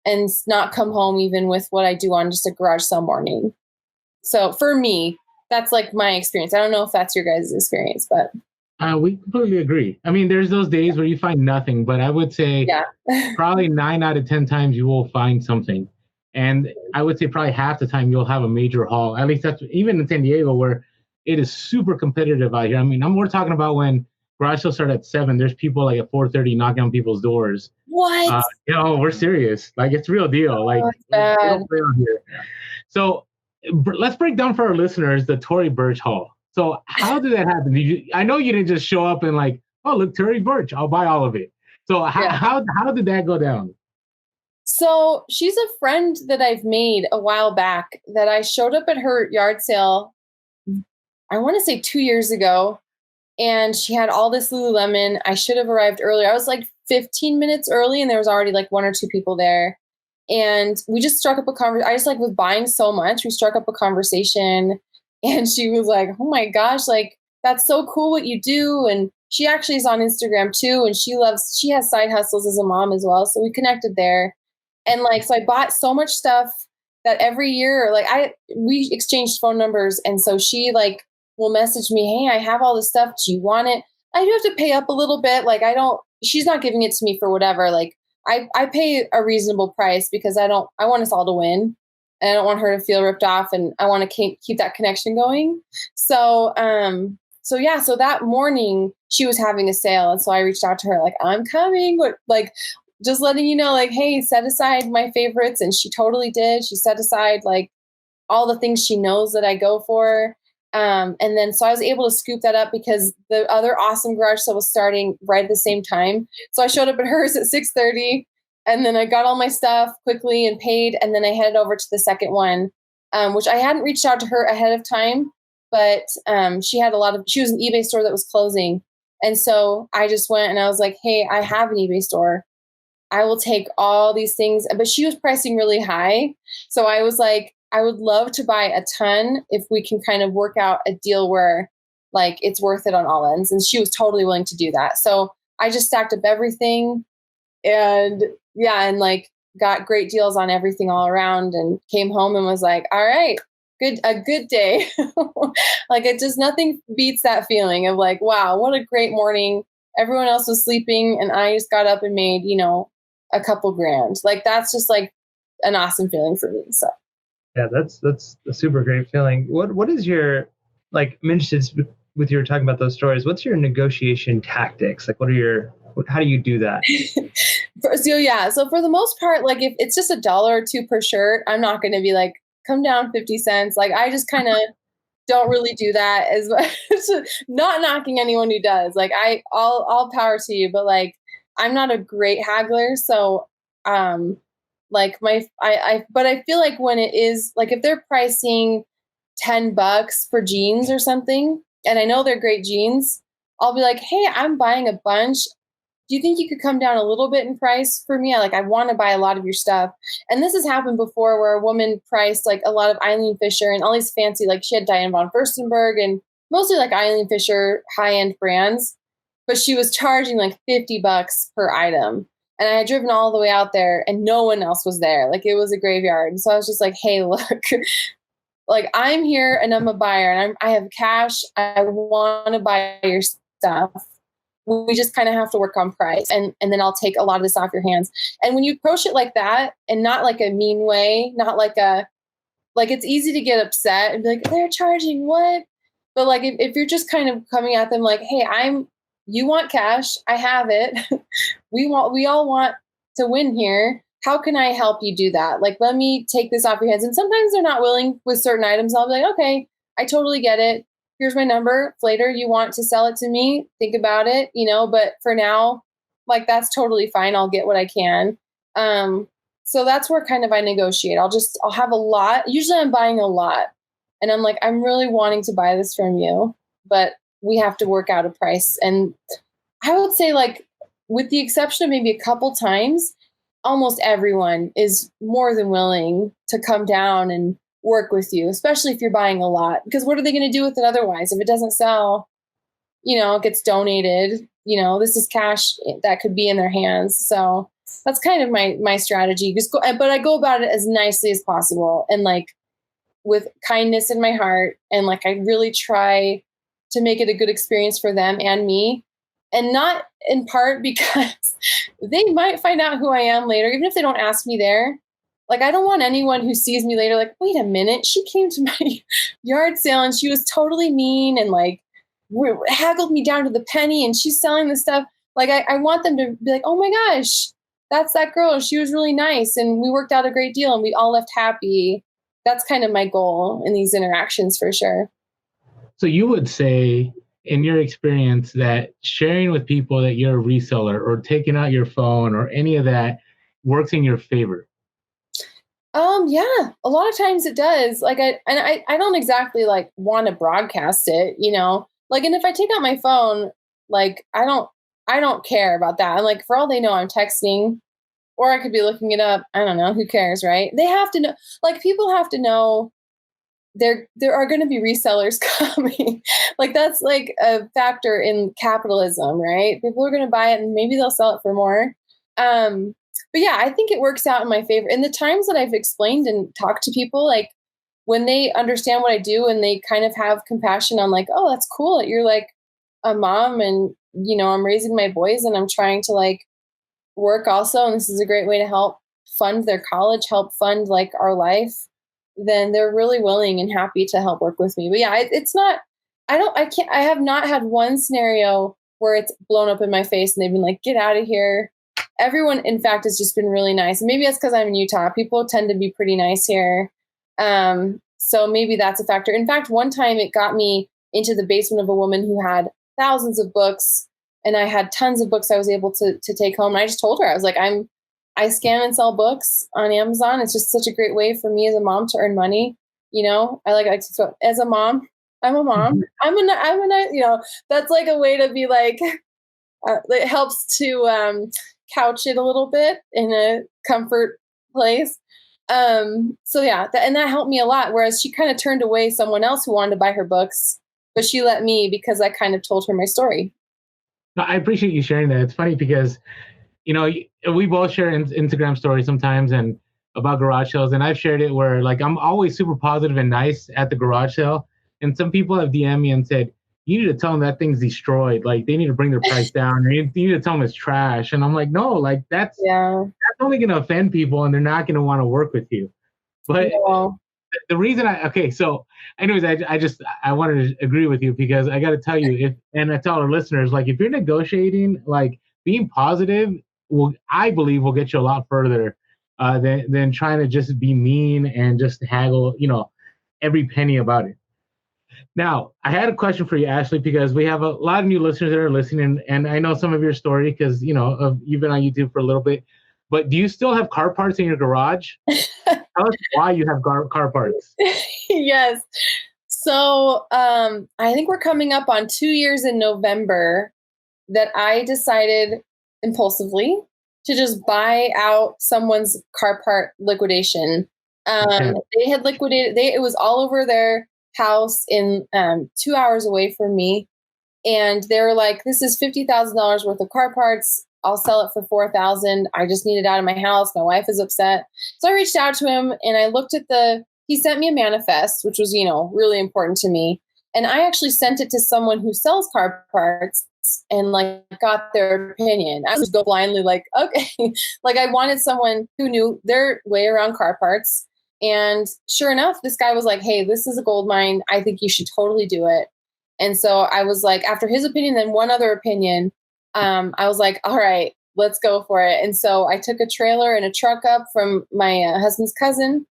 and not come home even with what I do on just a garage sale morning. So for me, that's like my experience. I don't know if that's your guys' experience, but. We completely agree. I mean, there's those days where you find nothing, but I would say probably 9 out of 10 times you will find something. And I would say probably half the time you'll have a major haul. At least that's even in San Diego where it is super competitive out here. I mean, we're talking about when garage sales start at 7, there's people like at 4:30 knocking on people's doors. What? We're serious. Like it's real deal. Like we don't play on here. So let's break down for our listeners the Tory Burch haul. So how did that happen? I know you didn't just show up and like, oh, look, Tory Burch, I'll buy all of it. So how did that go down? So she's a friend that I've made a while back that I showed up at her yard sale, I want to say 2 years ago, and she had all this Lululemon. I should have arrived earlier. I was like 15 minutes early and there was already like 1 or 2 people there. And we just struck up a conversation. I just like was buying so much. We struck up a conversation and she was like, oh my gosh, like that's so cool what you do. And she actually is on Instagram too. And she has side hustles as a mom as well. So we connected there. And like, so I bought so much stuff that every year, like we exchanged phone numbers. And so she like will message me, hey, I have all this stuff. Do you want it? I do have to pay up a little bit. Like she's not giving it to me for whatever. Like I pay a reasonable price because I want us all to win and I don't want her to feel ripped off and I want to keep that connection going. So that morning she was having a sale. And so I reached out to her like, I'm coming, but like, just letting you know, like, hey, set aside my favorites. And she totally did. She set aside like all the things she knows that I go for. And then, so I was able to scoop that up because the other awesome garage sale was starting right at the same time. So I showed up at hers at 6:30 and then I got all my stuff quickly and paid. And then I headed over to the second one, which I hadn't reached out to her ahead of time, but she was an eBay store that was closing. And so I just went and I was like, hey, I have an eBay store. I will take all these things, but she was pricing really high. So I was like, I would love to buy a ton if we can kind of work out a deal where like it's worth it on all ends. And she was totally willing to do that. So I just stacked up everything and like got great deals on everything all around and came home and was like, all right, a good day. Like it just, nothing beats that feeling of like, wow, what a great morning. Everyone else was sleeping and I just got up and made, a couple grand. Like that's just like an awesome feeling for me. So yeah, that's a super great feeling. What is your, like, I'm interested with you talking about those stories. What's your negotiation tactics? Like, how do you do that? So for the most part, like if it's just $1 or $2 per shirt, I'm not going to be like, come down 50 cents. Like I just kind of don't really do that as much. Not knocking anyone who does. Like all power to you, but like I'm not a great haggler. So like but I feel like when it is like if they're pricing $10 for jeans or something, and I know they're great jeans, I'll be like, hey, I'm buying a bunch. Do you think you could come down a little bit in price for me? I want to buy a lot of your stuff. And this has happened before where a woman priced like a lot of Eileen Fisher and all these fancy, like she had Diane von Furstenberg and mostly like Eileen Fisher high-end brands, but she was charging like $50 per item. And I had driven all the way out there and no one else was there. Like it was a graveyard. And so I was just like, hey, look, like I'm here and I'm a buyer and I have cash. I want to buy your stuff. We just kind of have to work on price and then I'll take a lot of this off your hands. And when you approach it like that and not like a mean way, not like it's easy to get upset and be like, they're charging what? But like, if you're just kind of coming at them like, hey, you want cash, I have it. We all want to win here. How can I help you do that? Like, let me take this off your hands. And sometimes they're not willing with certain items. I'll be like, okay, I totally get it. Here's my number. If later you want to sell it to me, think about it, but for now, like, that's totally fine. I'll get what I can. So that's where kind of I negotiate. I'll have a lot. Usually I'm buying a lot and I'm like, I'm really wanting to buy this from you, but we have to work out a price. And I would say, like, with the exception of maybe a couple times, almost everyone is more than willing to come down and work with you, especially if you're buying a lot, because what are they going to do with it otherwise? If it doesn't sell, it gets donated, this is cash that could be in their hands. So that's kind of my strategy. But I go about it as nicely as possible and like with kindness in my heart. And like, I really try to make it a good experience for them and me. And not in part because they might find out who I am later, even if they don't ask me there. Like, I don't want anyone who sees me later like, wait a minute, she came to my yard sale and she was totally mean and like haggled me down to the penny and she's selling this stuff. Like, I want them to be like, oh my gosh, that's that girl. She was really nice and we worked out a great deal and we all left happy. That's kind of my goal in these interactions for sure. So you would say, in your experience, that sharing with people that you're a reseller or taking out your phone or any of that works in your favor? Yeah, a lot of times it does. Like, I don't exactly like want to broadcast it, like, and if I take out my phone, like, I don't care about that. And like, for all they know, I'm texting or I could be looking it up. I don't know. Who cares? Right. They have to know, like, people have to know there are going to be resellers coming. Like, that's like a factor in capitalism, right? People are going to buy it and maybe they'll sell it for more. But yeah, I think it works out in my favor. In the times that I've explained and talked to people, like when they understand what I do and they kind of have compassion on like, oh, that's cool that you're like a mom and, I'm raising my boys and I'm trying to like work also. And this is a great way to help fund their college, help fund like our life. Then they're really willing and happy to help work with me. But yeah, it's not, I have not had one scenario where it's blown up in my face and they've been like, get out of here. Everyone, in fact, has just been really nice. And maybe that's because I'm in Utah. People tend to be pretty nice here. So maybe that's a factor. In fact, one time it got me into the basement of a woman who had thousands of books and I had tons of books I was able to take home. And I just told her, I was like, I scan and sell books on Amazon. It's just such a great way for me as a mom to earn money. I like to, as a mom, I'm a mom. That's like a way to be like, it helps to couch it a little bit in a comfort place. So yeah, and that helped me a lot. Whereas she kind of turned away someone else who wanted to buy her books, but she let me because I kind of told her my story. I appreciate you sharing that. It's funny because we both share Instagram stories sometimes and about garage sales. And I've shared it where like, I'm always super positive and nice at the garage sale. And some people have DM'd me and said, you need to tell them that thing's destroyed. Like they need to bring their price down or you need to tell them it's trash. And I'm like, no, like that's only going to offend people and they're not going to want to work with you. But the reason so anyways, I wanted to agree with you because I got to tell you and I tell our listeners, like if you're negotiating, like being positive, I believe will get you a lot further than trying to just be mean and just haggle, every penny about it. Now, I had a question for you, Ashley, because we have a lot of new listeners that are listening, and I know some of your story because, you've been on YouTube for a little bit. But do you still have car parts in your garage? Tell us why you have car parts. Yes. So I think we're coming up on 2 years in November that I decided impulsively to just buy out someone's car part liquidation. They had liquidated, it was all over their house in 2 hours away from me. And they were like, this is $50,000 worth of car parts. I'll sell it for $4,000. I just need it out of my house. My wife is upset. So I reached out to him and I looked at he sent me a manifest, which was, really important to me. And I actually sent it to someone who sells car parts and like got their opinion. I was go blindly like, okay, like I wanted someone who knew their way around car parts. And sure enough, this guy was like, hey, this is a gold mine. I think you should totally do it. And so I was like, after his opinion, then one other opinion, I was like, all right, let's go for it. And so I took a trailer and a truck up from my husband's cousin,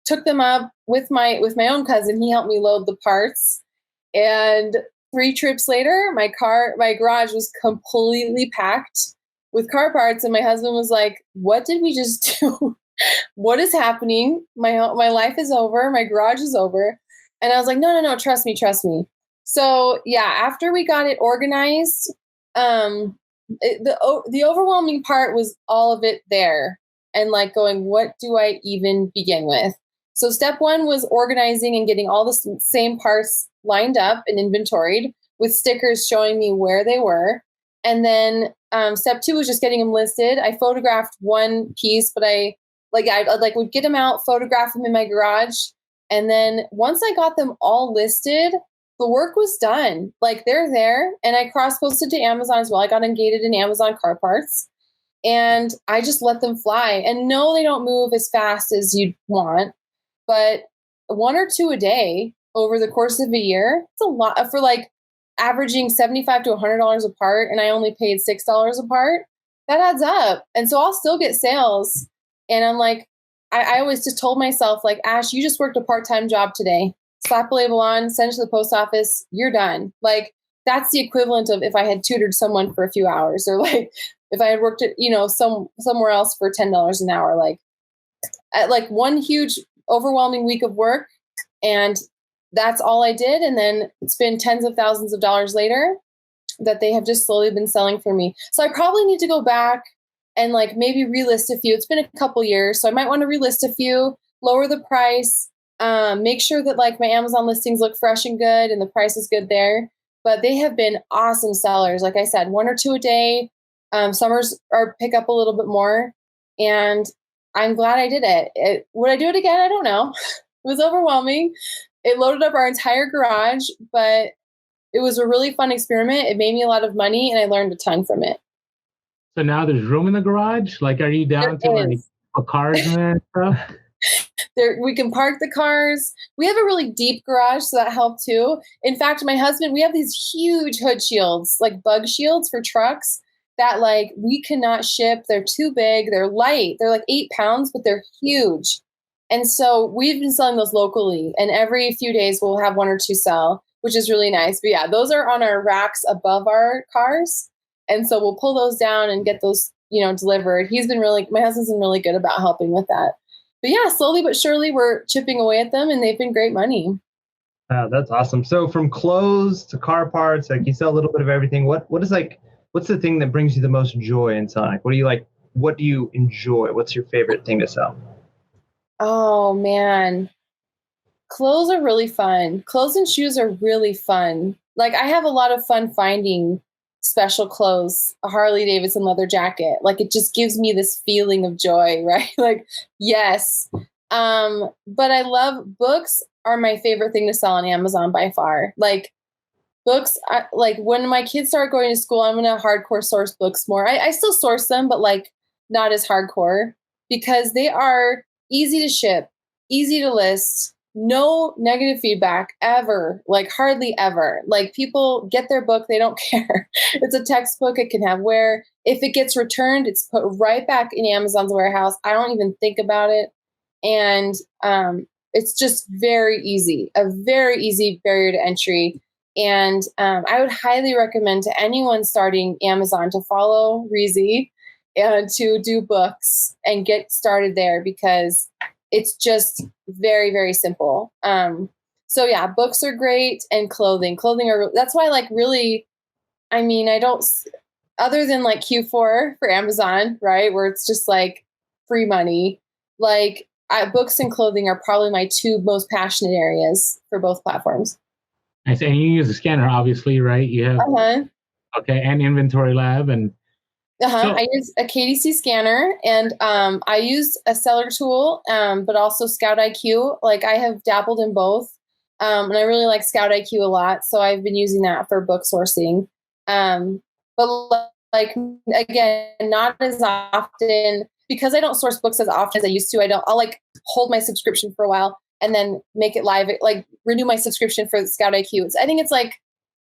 took them up with my own cousin. He helped me load the parts. And 3 trips later, my garage was completely packed with car parts. And my husband was like, what did we just do? What is happening? My life is over. My garage is over. And I was like, no, trust me. So yeah, after we got it organized, the overwhelming part was all of it there and like going, what do I even begin with? So step 1 was organizing and getting all the same parts lined up and inventoried with stickers showing me where they were. And then step 2 was just getting them listed. I photographed one piece, but I would get them out, photograph them in my garage. And then once I got them all listed, the work was done. Like they're there. And I cross-posted to Amazon as well. I got ungated in Amazon car parts and I just let them fly. And no, they don't move as fast as you'd want, but 1 or 2 a day over the course of a year, it's a lot for like averaging $75 to $100 a part. And I only paid $6 a part. That adds up. And so I'll still get sales. And I'm like, I always just told myself like, Ash, you just worked a part-time job today. Slap a label on, send it to the post office, you're done. Like that's the equivalent of if I had tutored someone for a few hours, or like if I had worked at, somewhere else for $10 an hour, like at like one huge overwhelming week of work. And that's all I did. And then it's been tens of thousands of dollars later that they have just slowly been selling for me. So I probably need to go back and like maybe relist a few. It's been a couple years, so I might want to relist a few, lower the price, make sure that like my Amazon listings look fresh and good and the price is good there. But they have been awesome sellers. Like I said, 1 or 2 a day. Summers are pick up a little bit more. And I'm glad I did it. Would I do it again? I don't know. It was overwhelming. It loaded up our entire garage, but it was a really fun experiment. It made me a lot of money and I learned a ton from it. So now there's room in the garage? Like, are you down to like put cars in there and stuff? We can park the cars. We have a really deep garage, so that helped too. In fact, my husband, we have these huge hood shields, like bug shields for trucks that like we cannot ship. They're too big. They're light. They're like 8 pounds, but they're huge. And so we've been selling those locally, and every few days we'll have 1 or 2 sell, which is really nice. But yeah, those are on our racks above our cars. And so we'll pull those down and get those, delivered. My husband's been really good about helping with that. But yeah, slowly but surely we're chipping away at them and they've been great money. That's awesome. So from clothes to car parts, like you sell a little bit of everything. What's the thing that brings you the most joy in selling? Like, what do you like? What do you enjoy? What's your favorite thing to sell? Oh man. Clothes are really fun. Clothes and shoes are really fun. Like I have a lot of fun finding special clothes, a Harley Davidson leather jacket. Like it just gives me this feeling of joy, right? Like, yes. But I love books are my favorite thing to sell on Amazon by far. Like books, like when my kids start going to school, I'm going to hardcore source books more. I still source them, but like not as hardcore because they are easy to ship, easy to list, no negative feedback ever, like hardly ever. Like people get their book, they don't care. It's a textbook. It can have wear. If it gets returned, it's put right back in Amazon's warehouse. I don't even think about it. And it's just very easy, a very easy barrier to entry. And I would highly recommend to anyone starting Amazon to follow Reezy and to do books and get started there because it's just very, very simple. So yeah, books are great and clothing are, that's why like really, I mean, I don't, other than like Q4 for Amazon, right? Where it's just like free money, like books and clothing are probably my 2 most passionate areas for both platforms. And you use a scanner, obviously, right? You have, okay, and Inventory Lab and So, I use a KDC scanner and I use a seller tool, but also Scout IQ. Like I have dabbled in both. And I really like Scout IQ a lot. So I've been using that for book sourcing. But like, again, not as often because I don't source books as often as I used to. I'll like hold my subscription for a while and then make it live, like renew my subscription for Scout IQ. I think it's like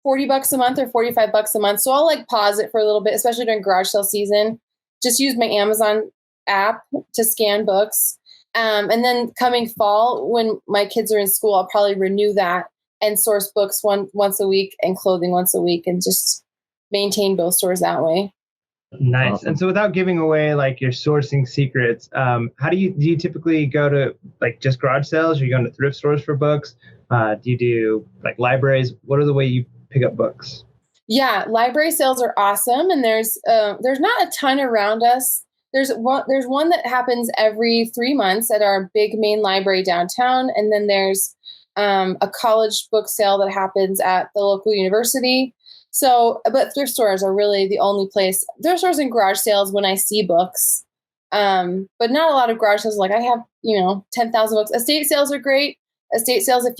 $40 a month or $45 a month. So I'll like pause it for a little bit, especially during garage sale season. Just use my Amazon app to scan books. And then coming fall, when my kids are in school, I'll probably renew that and source books once a week and clothing once a week, and just maintain both stores that way. Nice. Awesome. And so without giving away like your sourcing secrets, how do you typically go to like just garage sales? Are you going to thrift stores for books? Do you do like libraries? What are the way you pick up books? Yeah, library sales are awesome, and there's not a ton around us. There's one that happens every 3 months at our big main library downtown, and then there's a college book sale that happens at the local university. So, but thrift stores are really the only place. Thrift stores and garage sales when I see books, but not a lot of garage sales. Like I have 10,000 books. Estate sales are great. Estate sales, I'm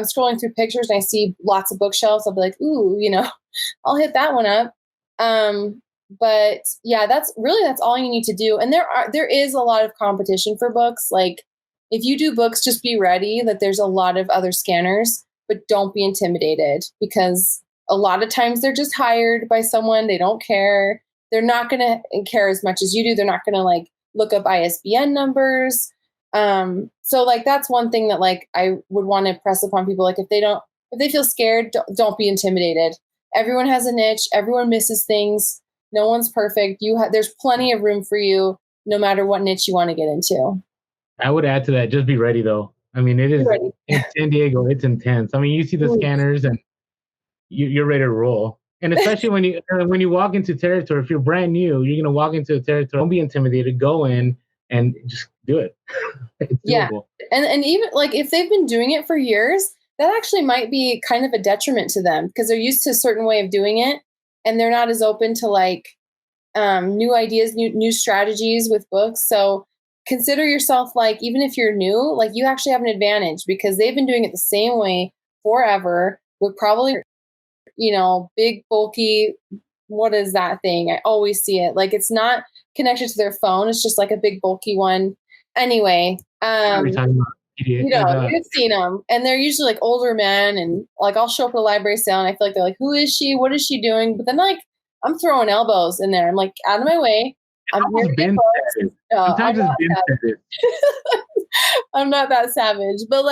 scrolling through pictures and I see lots of bookshelves, I'll be like, ooh, I'll hit that one up. But yeah, that's all you need to do. And there is a lot of competition for books. Like if you do books, just be ready that there's a lot of other scanners, but don't be intimidated, because a lot of times they're just hired by someone. They don't care. They're not going to care as much as you do. They're not going to like look up ISBN numbers. So like, that's one thing that like, I would want to press upon people. Like if they feel scared, don't be intimidated. Everyone has a niche. Everyone misses things. No one's perfect. There's plenty of room for you, no matter what niche you want to get into. I would add to that, just be ready though. I mean, it is in San Diego, it's intense. I mean, you see the scanners and you're ready to roll. And especially when you walk into territory, if you're brand new, you're going to walk into a territory, don't be intimidated, go in and just do it. It's doable. And even like if they've been doing it for years, that actually might be kind of a detriment to them, because they're used to a certain way of doing it and they're not as open to like new ideas, new strategies with books. So consider yourself like, even if you're new, like you actually have an advantage because they've been doing it the same way forever with probably, big, bulky, what is that thing? I always see it. Like it's not connected to their phone. It's just like a big, bulky one. Anyway, you've seen them, and they're usually like older men, and like I'll show up at a library sale and I feel like they're like, who is she? What is she doing? But then like I'm throwing elbows in there. I'm like, out of my way. I'm I'm not that savage, but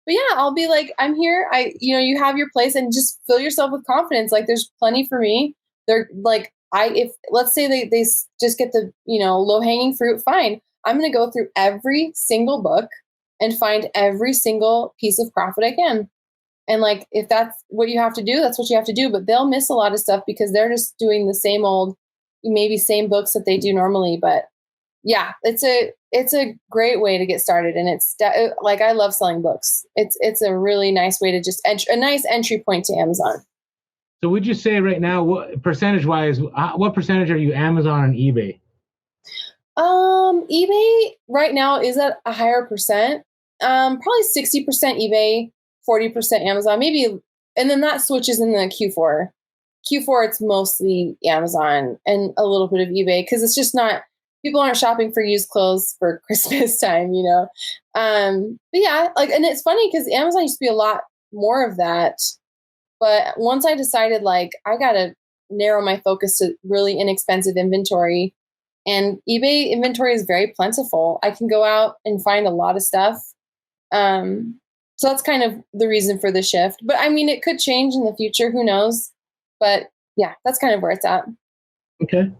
yeah, I'll be like, I'm here. You have your place, and just fill yourself with confidence. Like there's plenty for me. They're like, if let's say they just get the, low hanging fruit, fine. I'm going to go through every single book and find every single piece of profit I can. And like, if that's what you have to do, that's what you have to do. But they'll miss a lot of stuff because they're just doing the same old, maybe same books that they do normally. But yeah, it's a great way to get started. And it's like, I love selling books. It's a really nice way to just a nice entry point to Amazon. So would you say right now, what percentage are you Amazon and eBay? eBay right now is at a higher percent. Probably 60% eBay, 40% Amazon, maybe, and then that switches in the Q4. Q4, it's mostly Amazon and a little bit of eBay, because it's just not, people aren't shopping for used clothes for Christmas time, But yeah, like, and it's funny because Amazon used to be a lot more of that. But once I decided, like, I got to narrow my focus to really inexpensive inventory, and eBay inventory is very plentiful. I can go out and find a lot of stuff. So that's kind of the reason for the shift. But I mean, it could change in the future. Who knows? But yeah, that's kind of where it's at. Okay.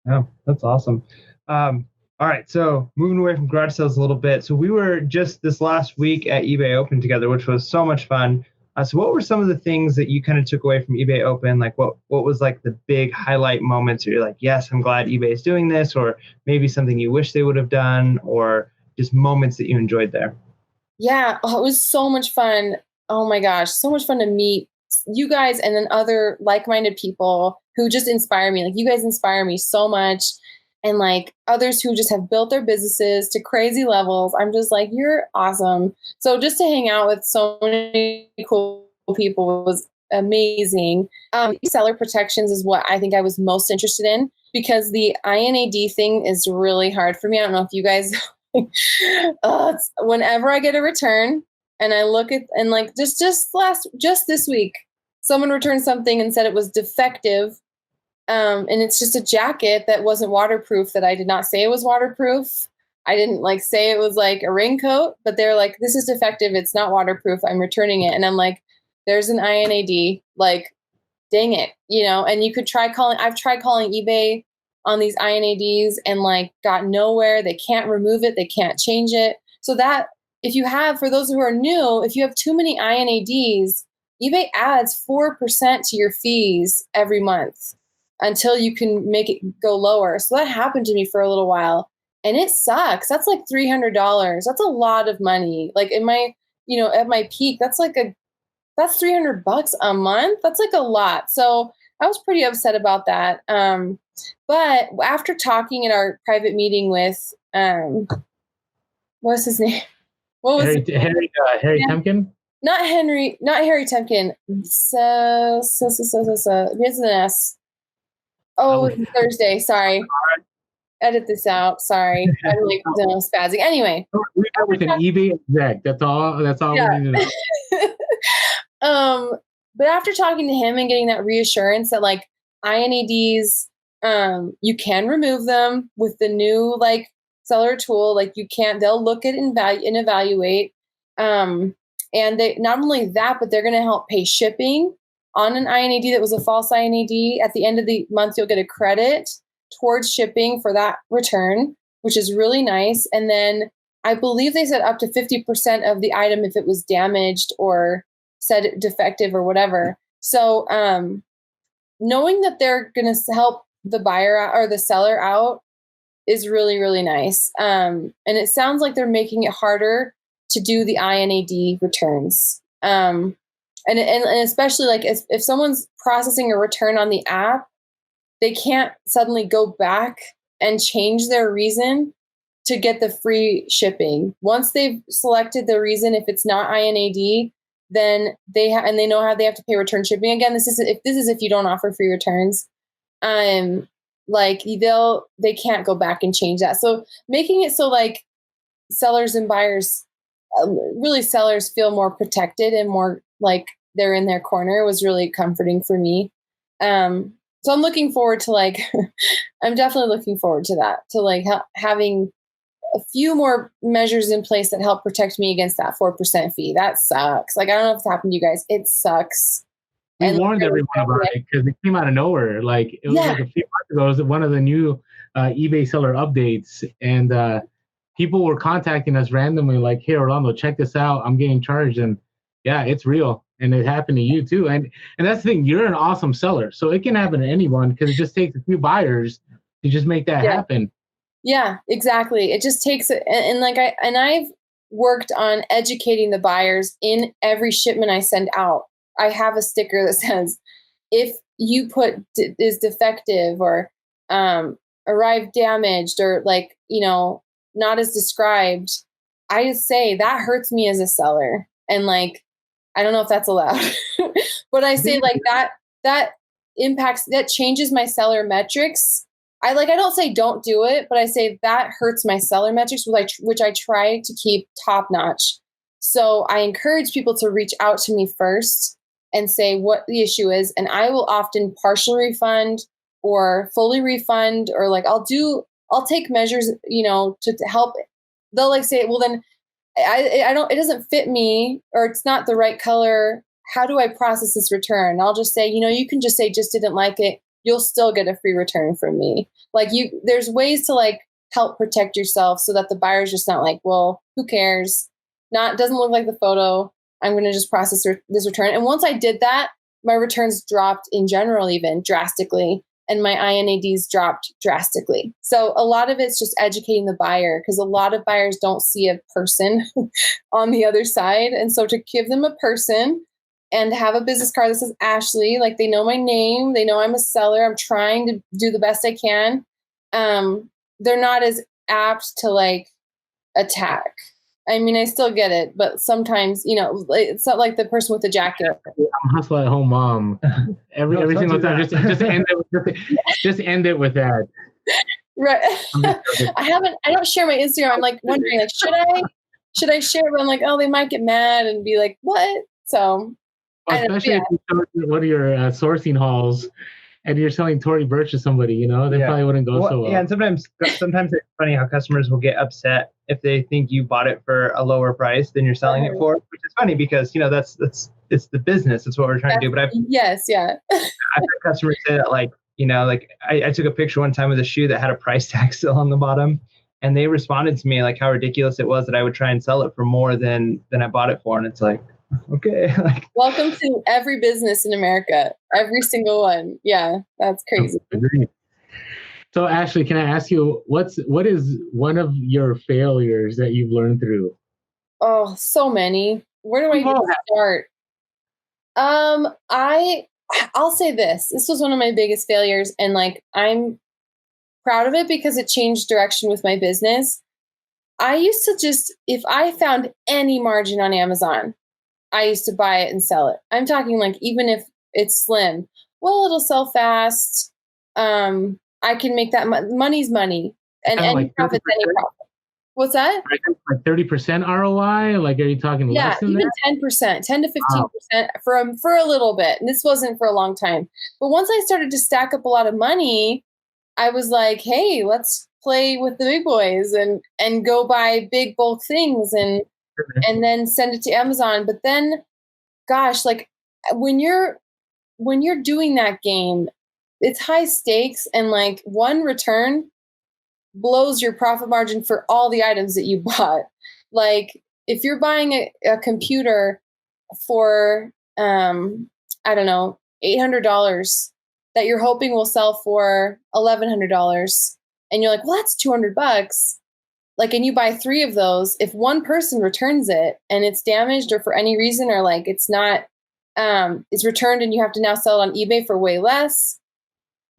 Oh, that's awesome. All right. So moving away from garage sales a little bit. So we were just this last week at eBay Open together, which was so much fun. So what were some of the things that you kind of took away from eBay Open? Like what was like the big highlight moments where you're like, yes, I'm glad eBay is doing this, or maybe something you wish they would have done, or just moments that you enjoyed there? Yeah, it was so much fun. Oh my gosh, so much fun to meet you guys and then other like-minded people who just inspire me. Like you guys inspire me so much. And like others who just have built their businesses to crazy levels. I'm just like, you're awesome. So just to hang out with so many cool people was amazing. Seller protections is what I think I was most interested in, because the INAD thing is really hard for me. I don't know if you guys, whenever I get a return and I look at, and like just this week, someone returned something and said it was defective. And it's just a jacket that wasn't waterproof, that I did not say it was waterproof. I didn't like say it was like a raincoat, but they're like, this is defective. It's not waterproof. I'm returning it. And I'm like, there's an INAD, like, dang it, and you could try calling. I've tried calling eBay on these INADs and like got nowhere. They can't remove it. They can't change it. So that for those who are new, if you have too many INADs, eBay adds 4% to your fees every month until you can make it go lower. So that happened to me for a little while and it sucks. That's like $300. That's a lot of money. Like at my peak, that's $300 a month. That's like a lot. So I was pretty upset about that. But after talking in our private meeting with, what's his name? What was Harry Temkin? Not Harry Temkin. So here's an S. Oh, Thursday. Sorry. Edit this out. Sorry. I'm like spazzing. Anyway. We got with an eBay exec. That's all we need to know. But after talking to him and getting that reassurance that like INADs, you can remove them with the new like seller tool. Like they'll look at and evaluate. And they not only that, but they're going to help pay shipping on an INAD that was a false INAD. At the end of the month, you'll get a credit towards shipping for that return, which is really nice. And then I believe they said up to 50% of the item if it was damaged or said defective or whatever. So knowing that they're going to help the buyer out, or the seller out, is really, really nice. And it sounds like they're making it harder to do the INAD returns. And especially like if someone's processing a return on the app, they can't suddenly go back and change their reason to get the free shipping. Once they've selected the reason, if it's not INAD, then they know how they have to pay return shipping. Again, this is if you don't offer free returns. Like they can't go back and change that. So making it so like sellers and buyers, really sellers feel more protected and more like they're in their corner was really comforting for me. So I'm looking forward to like, I'm definitely looking forward to that, to like having a few more measures in place that help protect me against that 4% fee. That sucks. Like, I don't know if it's happened to you guys. It sucks. We warned everyone about it because it came out of nowhere. Like it was like a few months ago. It was one of the new eBay seller updates, and people were contacting us randomly, like, "Hey, Orlando, check this out. I'm getting charged." And yeah, it's real, and it happened to you too. And that's the thing. You're an awesome seller, so it can happen to anyone because it just takes a few buyers to just make that happen. Yeah, exactly. It just takes it, and I've worked on educating the buyers in every shipment I send out. I have a sticker that says, if you put is defective or arrived damaged or like, not as described, I just say that hurts me as a seller. And like, I don't know if that's allowed, but I say like that impacts, that changes my seller metrics. I don't say don't do it, but I say that hurts my seller metrics, which I try to keep top notch. So I encourage people to reach out to me first and say what the issue is. And I will often partially refund or fully refund, or like I'll take measures, to help. They'll like say, well, then it doesn't fit me, or it's not the right color. How do I process this return? And I'll just say, you can just say, just didn't like it. You'll still get a free return from me. Like there's ways to like help protect yourself so that the buyer's just not like, well, who cares? Doesn't look like the photo. I'm going to just process this return. And once I did that, my returns dropped in general, even drastically, and my INADs dropped drastically. So a lot of it's just educating the buyer, because a lot of buyers don't see a person on the other side. And so to give them a person and have a business card that says Ashley, like they know my name, they know I'm a seller, I'm trying to do the best I can. They're not as apt to like attack. I mean, I still get it, but sometimes, it's not like the person with the jacket. I'm hustle at home mom. Every single time, just end it with that. Right. I don't share my Instagram. I'm like wondering, like, should I share? But I'm like, oh, they might get mad and be like, what? So Especially if you start one of your sourcing halls and you're selling Tory Burch to somebody, they probably wouldn't go so well. Yeah, and sometimes it's funny how customers will get upset if they think you bought it for a lower price than you're selling it for, which is funny because that's it's the business. It's what we're trying to do. But I've had customers say that like I took a picture one time with a shoe that had a price tag still on the bottom, and they responded to me like how ridiculous it was that I would try and sell it for more than I bought it for, and it's like, okay. Welcome to every business in America. Every single one. Yeah, that's crazy. So Ashley, can I ask you what is one of your failures that you've learned through? Oh, so many. Where do I even start? I'll say this. This was one of my biggest failures, and like I'm proud of it because it changed direction with my business. I used to just, if I found any margin on Amazon, I used to buy it and sell it. I'm talking like, even if it's slim, well, it'll sell fast. I can make that money's money, and any like profit's any profit. What's that? Like 30% ROI? Like, are you talking less than that? Even 10%, 10 to 15% for a little bit. And this wasn't for a long time. But once I started to stack up a lot of money, I was like, hey, let's play with the big boys and go buy big bulk things and then send it to Amazon. But then, gosh, like when you're doing that game, it's high stakes, and like one return blows your profit margin for all the items that you bought. Like if you're buying a computer for, I don't know, $800 that you're hoping will sell for $1,100, and you're like, well, that's $200. Like, and you buy 3 of those, if one person returns it and it's damaged or for any reason, or like it's not, it's returned and you have to now sell it on eBay for way less,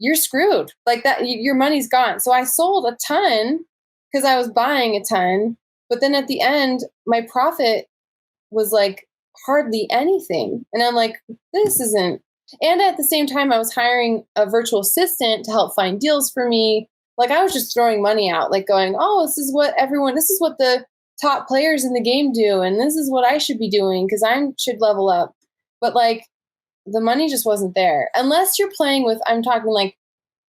you're screwed. Like that, your money's gone. So I sold a ton because I was buying a ton, but then at the end, my profit was like hardly anything. And I'm like, this isn't. And at the same time, I was hiring a virtual assistant to help find deals for me. Like I was just throwing money out, like going, oh, this is what the top players in the game do. And this is what I should be doing because I should level up. But like the money just wasn't there unless you're playing with, I'm talking like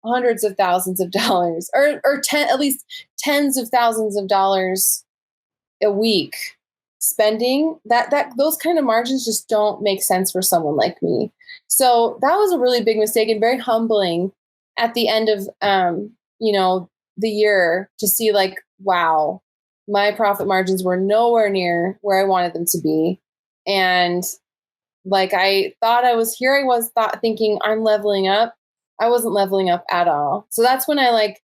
hundreds of thousands of dollars or at least tens of thousands of dollars a week spending that those kind of margins just don't make sense for someone like me. So that was a really big mistake and very humbling at the end of, the year to see like, wow, my profit margins were nowhere near where I wanted them to be. And like, I thought I was thinking I'm leveling up. I wasn't leveling up at all. So that's when I like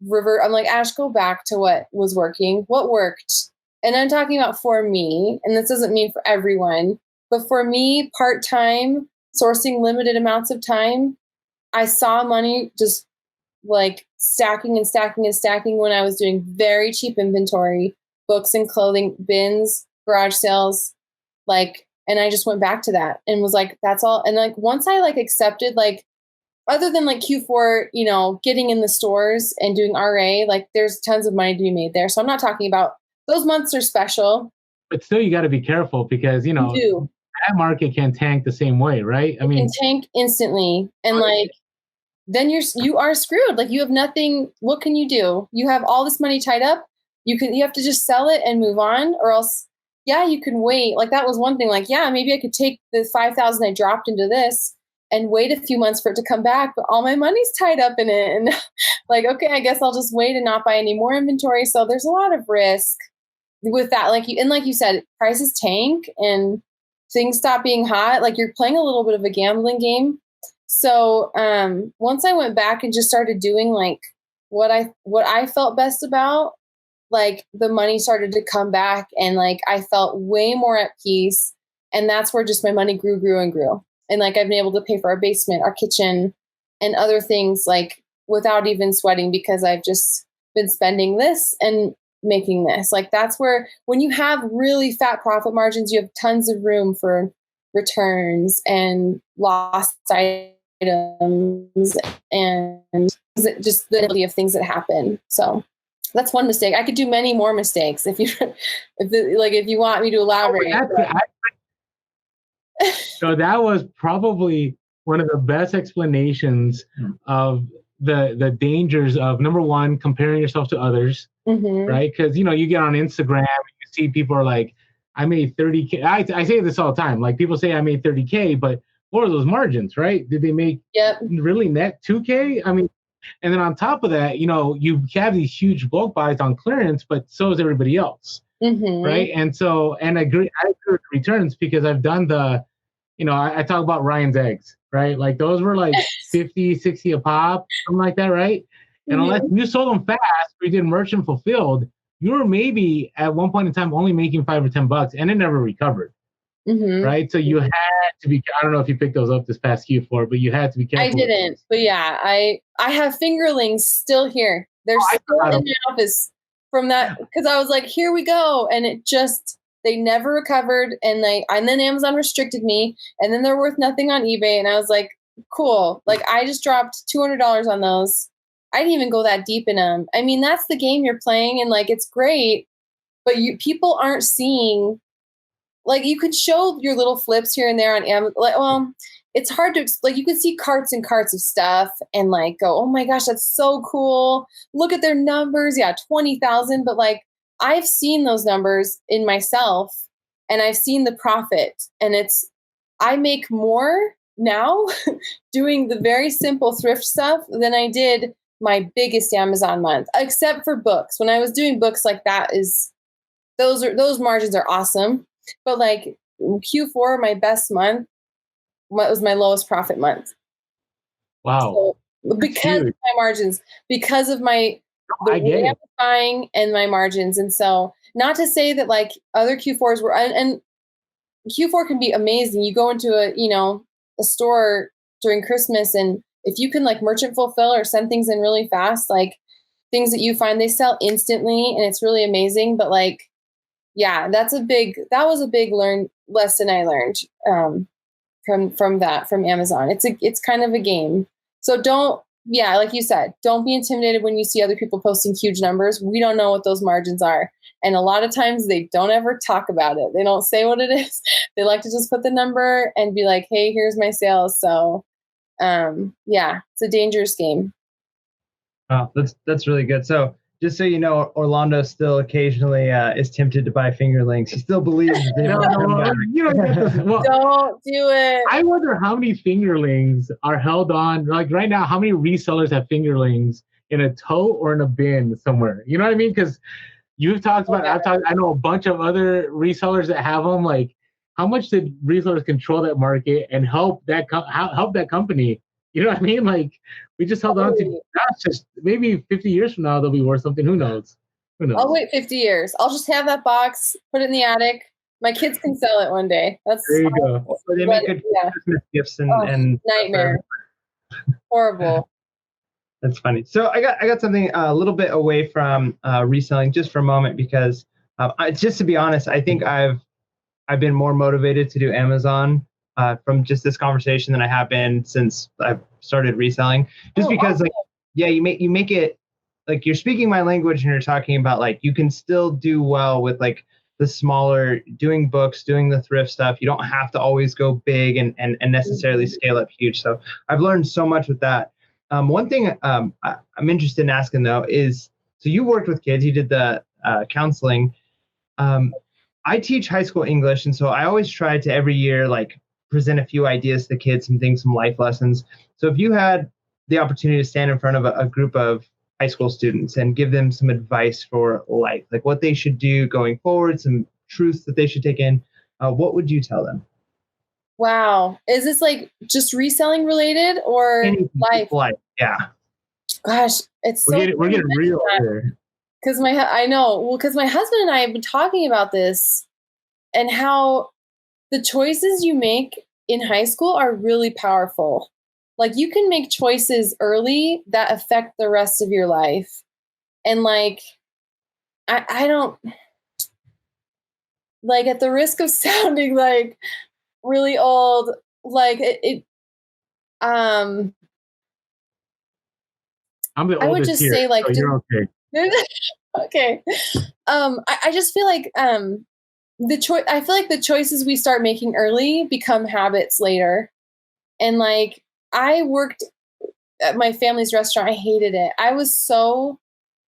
I'm like, Ash, go back to what was working, what worked. And I'm talking about for me, and this doesn't mean for everyone, but for me, part-time, sourcing limited amounts of time, I saw money just like stacking and stacking and stacking when I was doing very cheap inventory, books and clothing, bins, garage sales, like, and I just went back to that and was like, that's all. And like, once I like accepted, like, other than like Q4, getting in the stores and doing RA, like there's tons of money to be made there. So I'm not talking about those months are special. But still, you got to be careful because, that market can tank the same way, right? I mean, can tank instantly. And like, then you are screwed. Like you have nothing. What can you do? You have all this money tied up. You have to just sell it and move on, or else, you can wait. Like that was one thing. Like, maybe I could take the 5,000 I dropped into this and wait a few months for it to come back, but all my money's tied up in it. And like, okay, I guess I'll just wait and not buy any more inventory. So there's a lot of risk with that. Like you said, prices tank and things stop being hot. Like you're playing a little bit of a gambling game. So once I went back and just started doing like what I felt best about, like the money started to come back and like I felt way more at peace. And that's where just my money grew and grew. And like I've been able to pay for our basement, our kitchen, and other things like without even sweating because I've just been spending this and making this. Like that's where when you have really fat profit margins, you have tons of room for returns and lost items and just the ability of things that happen. So that's one mistake. I could do many more mistakes if you want me to elaborate. So that was probably one of the best explanations of the dangers of, number one, comparing yourself to others, right? Because you get on Instagram and you see people are like, I made 30K. I say this all the time. Like, people say I made 30K, but what are those margins, right? Did they make really net 2K? I mean, and then on top of that, you have these huge bulk buys on clearance, but so is everybody else, right? And so, and I agree with returns, because I've done I talk about Ryan's eggs, right? Like, those were like 50, 60 a pop, something like that, right? And unless you sold them fast, or you did merchant fulfilled, you were maybe at one point in time only making $5 or $10, and it never recovered, right? So you had to be. I don't know if you picked those up this past Q4, but you had to be careful. I didn't, but yeah, I have fingerlings still here. They're still in the office from that, because I was like, here we go, and it just. They never recovered, and then Amazon restricted me, and then they're worth nothing on eBay. And I was like, cool. Like, I just dropped $200 on those. I didn't even go that deep in them. I mean, that's the game you're playing, and like, it's great, but people aren't seeing. Like, you could show your little flips here and there on Amazon. Like, well, it's hard to, like, you can see carts and carts of stuff and like go, oh my gosh, that's so cool. Look at their numbers. Yeah, 20,000, but like, I've seen those numbers in myself, and I've seen the profit, and I make more now doing the very simple thrift stuff than I did my biggest Amazon month, except for books. When I was doing books, like, those margins are awesome. But like Q4, my best month, was my lowest profit month. Wow. So, because of my margins, because of the way I was buying and my margins. And so, not to say that like other Q4s were, and Q4 can be amazing. You go into a store during Christmas, and if you can like merchant fulfill or send things in really fast, like things that you find, they sell instantly, and it's really amazing. But like, yeah, that was a big lesson I learned from Amazon. It's kind of a game. So like you said, don't be intimidated when you see other people posting huge numbers. We don't know what those margins are. And a lot of times they don't ever talk about it. They don't say what it is. They like to just put the number and be like, hey, here's my sales. So it's a dangerous game. Oh, that's really good. So just so you know, Orlando still occasionally is tempted to buy fingerlings. He still believes that they will come back. You don't get this. Well, don't do it. I wonder how many fingerlings are held on. Like right now, how many resellers have fingerlings in a tote or in a bin somewhere? You know what I mean? Because you've talked about. I know a bunch of other resellers that have them. Like, how much did resellers control that market and help that company? You know what I mean? Like, we just held on to. Gosh, just maybe 50 years from now they'll be worth something. Who knows? I'll wait 50 years. I'll just have that box, put it in the attic. My kids can sell it one day. There you go. So they make good Christmas gifts and nightmare. Horrible. That's funny. So I got something a little bit away from reselling just for a moment, because just to be honest, I think I've been more motivated to do Amazon from just this conversation than I have been since I've started reselling. Just because awesome. You make it like you're speaking my language, and you're talking about like you can still do well with like the smaller, doing books, doing the thrift stuff. You don't have to always go big and necessarily scale up huge. So I've learned so much with that. One thing I'm interested in asking though is, so you worked with kids, you did the counseling. I teach high school English, and so I always try to every year like present a few ideas to the kids, some things, some life lessons. So if you had the opportunity to stand in front of a group of high school students and give them some advice for life, like what they should do going forward, some truths that they should take in, what would you tell them? Wow. Is this like just reselling related or life? Yeah. Gosh, it's so we're getting real here. Because my husband and I have been talking about this and how the choices you make in high school are really powerful. Like, you can make choices early that affect the rest of your life. And like, I don't, like, at the risk of sounding like really old, like I'm the oldest I would just here, say like, so you're okay. Okay. I just feel like I feel like the choices we start making early become habits later. And like, I worked at my family's restaurant. I hated it. I was so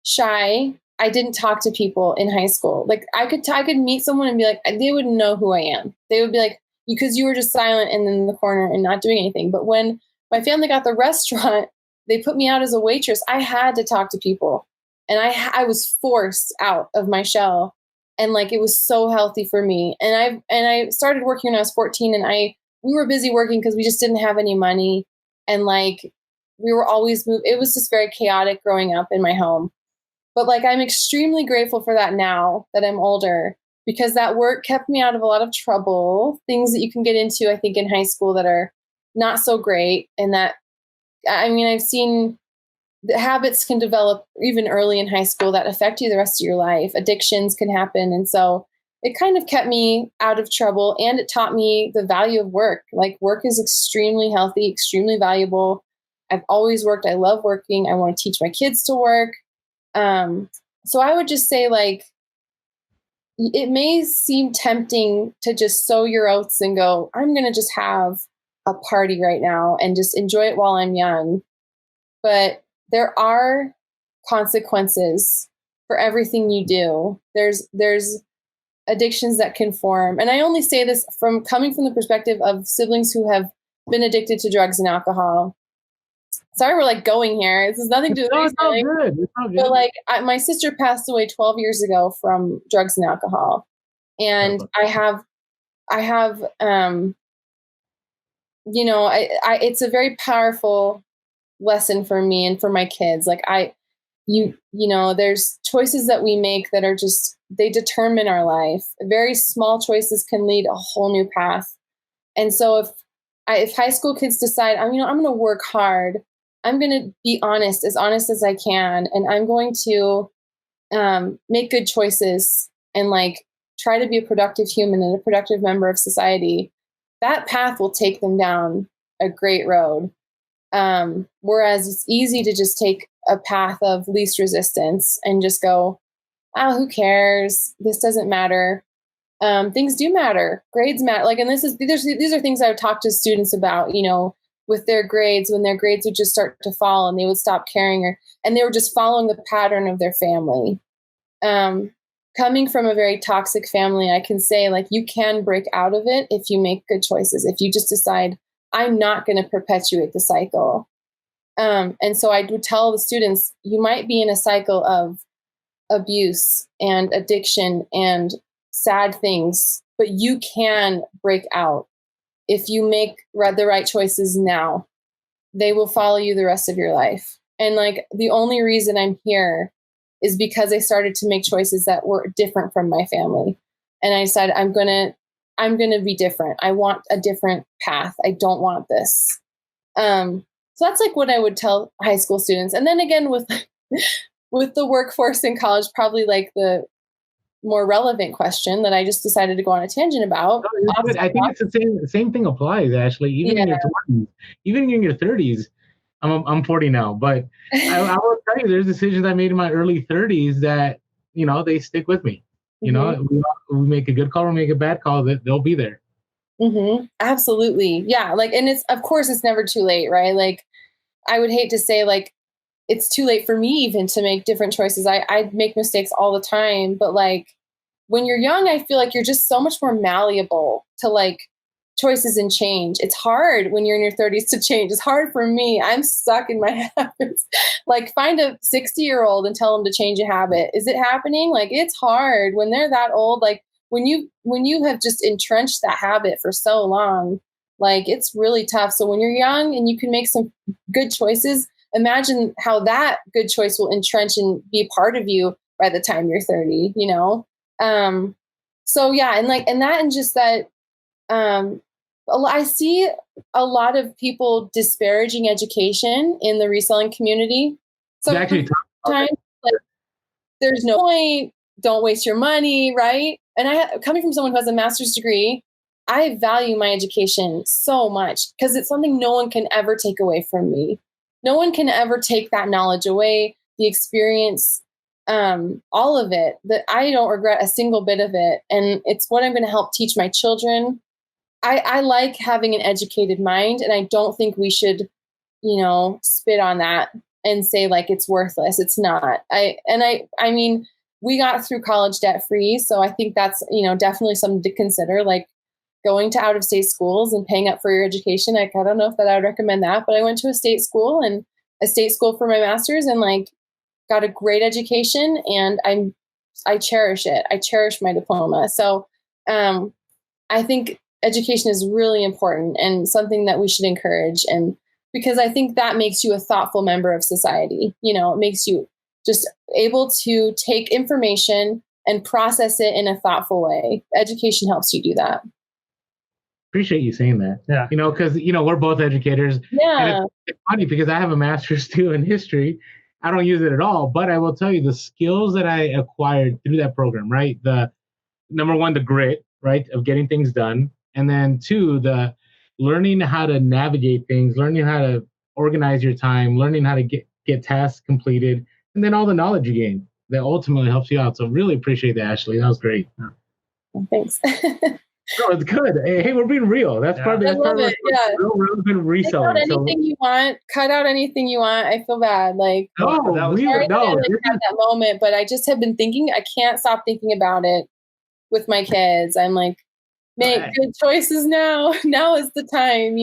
shy. I didn't talk to people in high school. Like I could meet someone and be like, they wouldn't know who I am. They would be like, because you were just silent and in the corner and not doing anything. But when my family got the restaurant, they put me out as a waitress. I had to talk to people, and I was forced out of my shell, and like it was so healthy for me. And I started working when I was 14, and we were busy working because we just didn't have any money, and like we were always moving. It was just very chaotic growing up in my home. But like, I'm extremely grateful for that now that I'm older, because that work kept me out of a lot of trouble, things that you can get into, I think, in high school that are not so great. And that, I mean, I've seen the habits can develop even early in high school that affect you the rest of your life. Addictions can happen. And so it kind of kept me out of trouble, and it taught me the value of work. Like, work is extremely healthy, extremely valuable. I've always worked. I love working. I want to teach my kids to work. So I would just say, like, it may seem tempting to just sow your oats and go, I'm going to just have a party right now and just enjoy it while I'm young. But there are consequences for everything you do. There's addictions that can form. And I only say this from coming from the perspective of siblings who have been addicted to drugs and alcohol. Sorry, we're like going here. This is nothing to do with anything. It's all good. But like, my sister passed away 12 years ago from drugs and alcohol. And I have, you know, it's a very powerful lesson for me and for my kids. Like you know, there's choices that we make that are just, they determine our life. Very small choices can lead a whole new path. And so if high school kids decide, I'm going to work hard, I'm going to be honest as I can, and I'm going to make good choices and like try to be a productive human and a productive member of society, that path will take them down a great road. Whereas it's easy to just take a path of least resistance and just go, oh, who cares? This doesn't matter. Things do matter. Grades matter. Like, and these are things I would talk to students about, you know, with their grades, when their grades would just start to fall and they would stop caring, and they were just following the pattern of their family. Coming from a very toxic family, I can say, like, you can break out of it if you make good choices. If you just decide, I'm not going to perpetuate the cycle. And so I would tell the students, you might be in a cycle of abuse and addiction and sad things, but you can break out. If you make the right choices now, they will follow you the rest of your life. And like, the only reason I'm here is because I started to make choices that were different from my family. And I said, I'm going to be different. I want a different path. I don't want this. So that's like what I would tell high school students. And then again, with the workforce in college, probably like the more relevant question that I just decided to go on a tangent about. I think it's the same thing applies, actually, even in your 20s, even in your 30s. I'm 40 now, but I will tell you, there's decisions I made in my early 30s that, you know, they stick with me. You know, we make a good call, we make a bad call, that they'll be there. Mm-hmm. Absolutely. Yeah. Like, and of course it's never too late, right? Like, I would hate to say like, it's too late for me even to make different choices. I make mistakes all the time, but like, when you're young, I feel like you're just so much more malleable to like choices and change. It's hard when you're in your 30s to change. It's hard for me. I'm stuck in my habits. Like, find a 60-year-old and tell them to change a habit. Is it happening? Like, it's hard when they're that old. Like, when you have just entrenched that habit for so long, like, it's really tough. So when you're young and you can make some good choices, imagine how that good choice will entrench and be a part of you by the time you're 30, you know? So yeah. And just that, I see a lot of people disparaging education in the reselling community. So sometimes, like, there's no point, don't waste your money, right? And coming from someone who has a master's degree, I value my education so much because it's something no one can ever take away from me. No one can ever take that knowledge away, the experience. all of it, that I don't regret a single bit of it. And it's what I'm going to help teach my children. I like having an educated mind, and I don't think we should, spit on that and say like it's worthless. It's not. I mean, we got through college debt free, so I think that's definitely something to consider. Like going to out of state schools and paying up for your education. Like I don't know if that I would recommend that, but I went to a state school for my master's and like got a great education, and I cherish it. I cherish my diploma. So I think education is really important and something that we should encourage. And because I think that makes you a thoughtful member of society. It makes you just able to take information and process it in a thoughtful way. Education helps you do that. Appreciate you saying that. Yeah. Because, we're both educators. Yeah. And it's funny because I have a master's too in history. I don't use it at all, but I will tell you the skills that I acquired through that program, right? The number one, the grit, right, of getting things done. And then two, the learning how to navigate things, learning how to organize your time, learning how to get tasks completed, and then all the knowledge you gain that ultimately helps you out. So really appreciate that, Ashley. That was great. Thanks. No, it's good. Hey, we're being real. That's part of it. Yeah. Real relevant reselling. Cut out anything you want. Cut out anything you want. I feel bad. Like no, sorry that I had that moment, but I just have been thinking. I can't stop thinking about it with my kids. I'm like, make good choices now. Now is the time.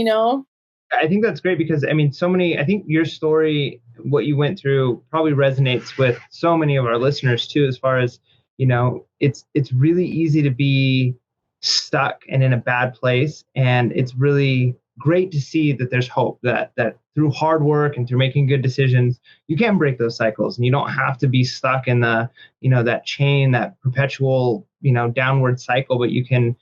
I think that's great because I think your story, what you went through, probably resonates with so many of our listeners too. As far as it's really easy to be stuck and in a bad place, and it's really great to see that there's hope, that through hard work and through making good decisions you can break those cycles, and you don't have to be stuck in the that chain, that perpetual downward cycle, but you can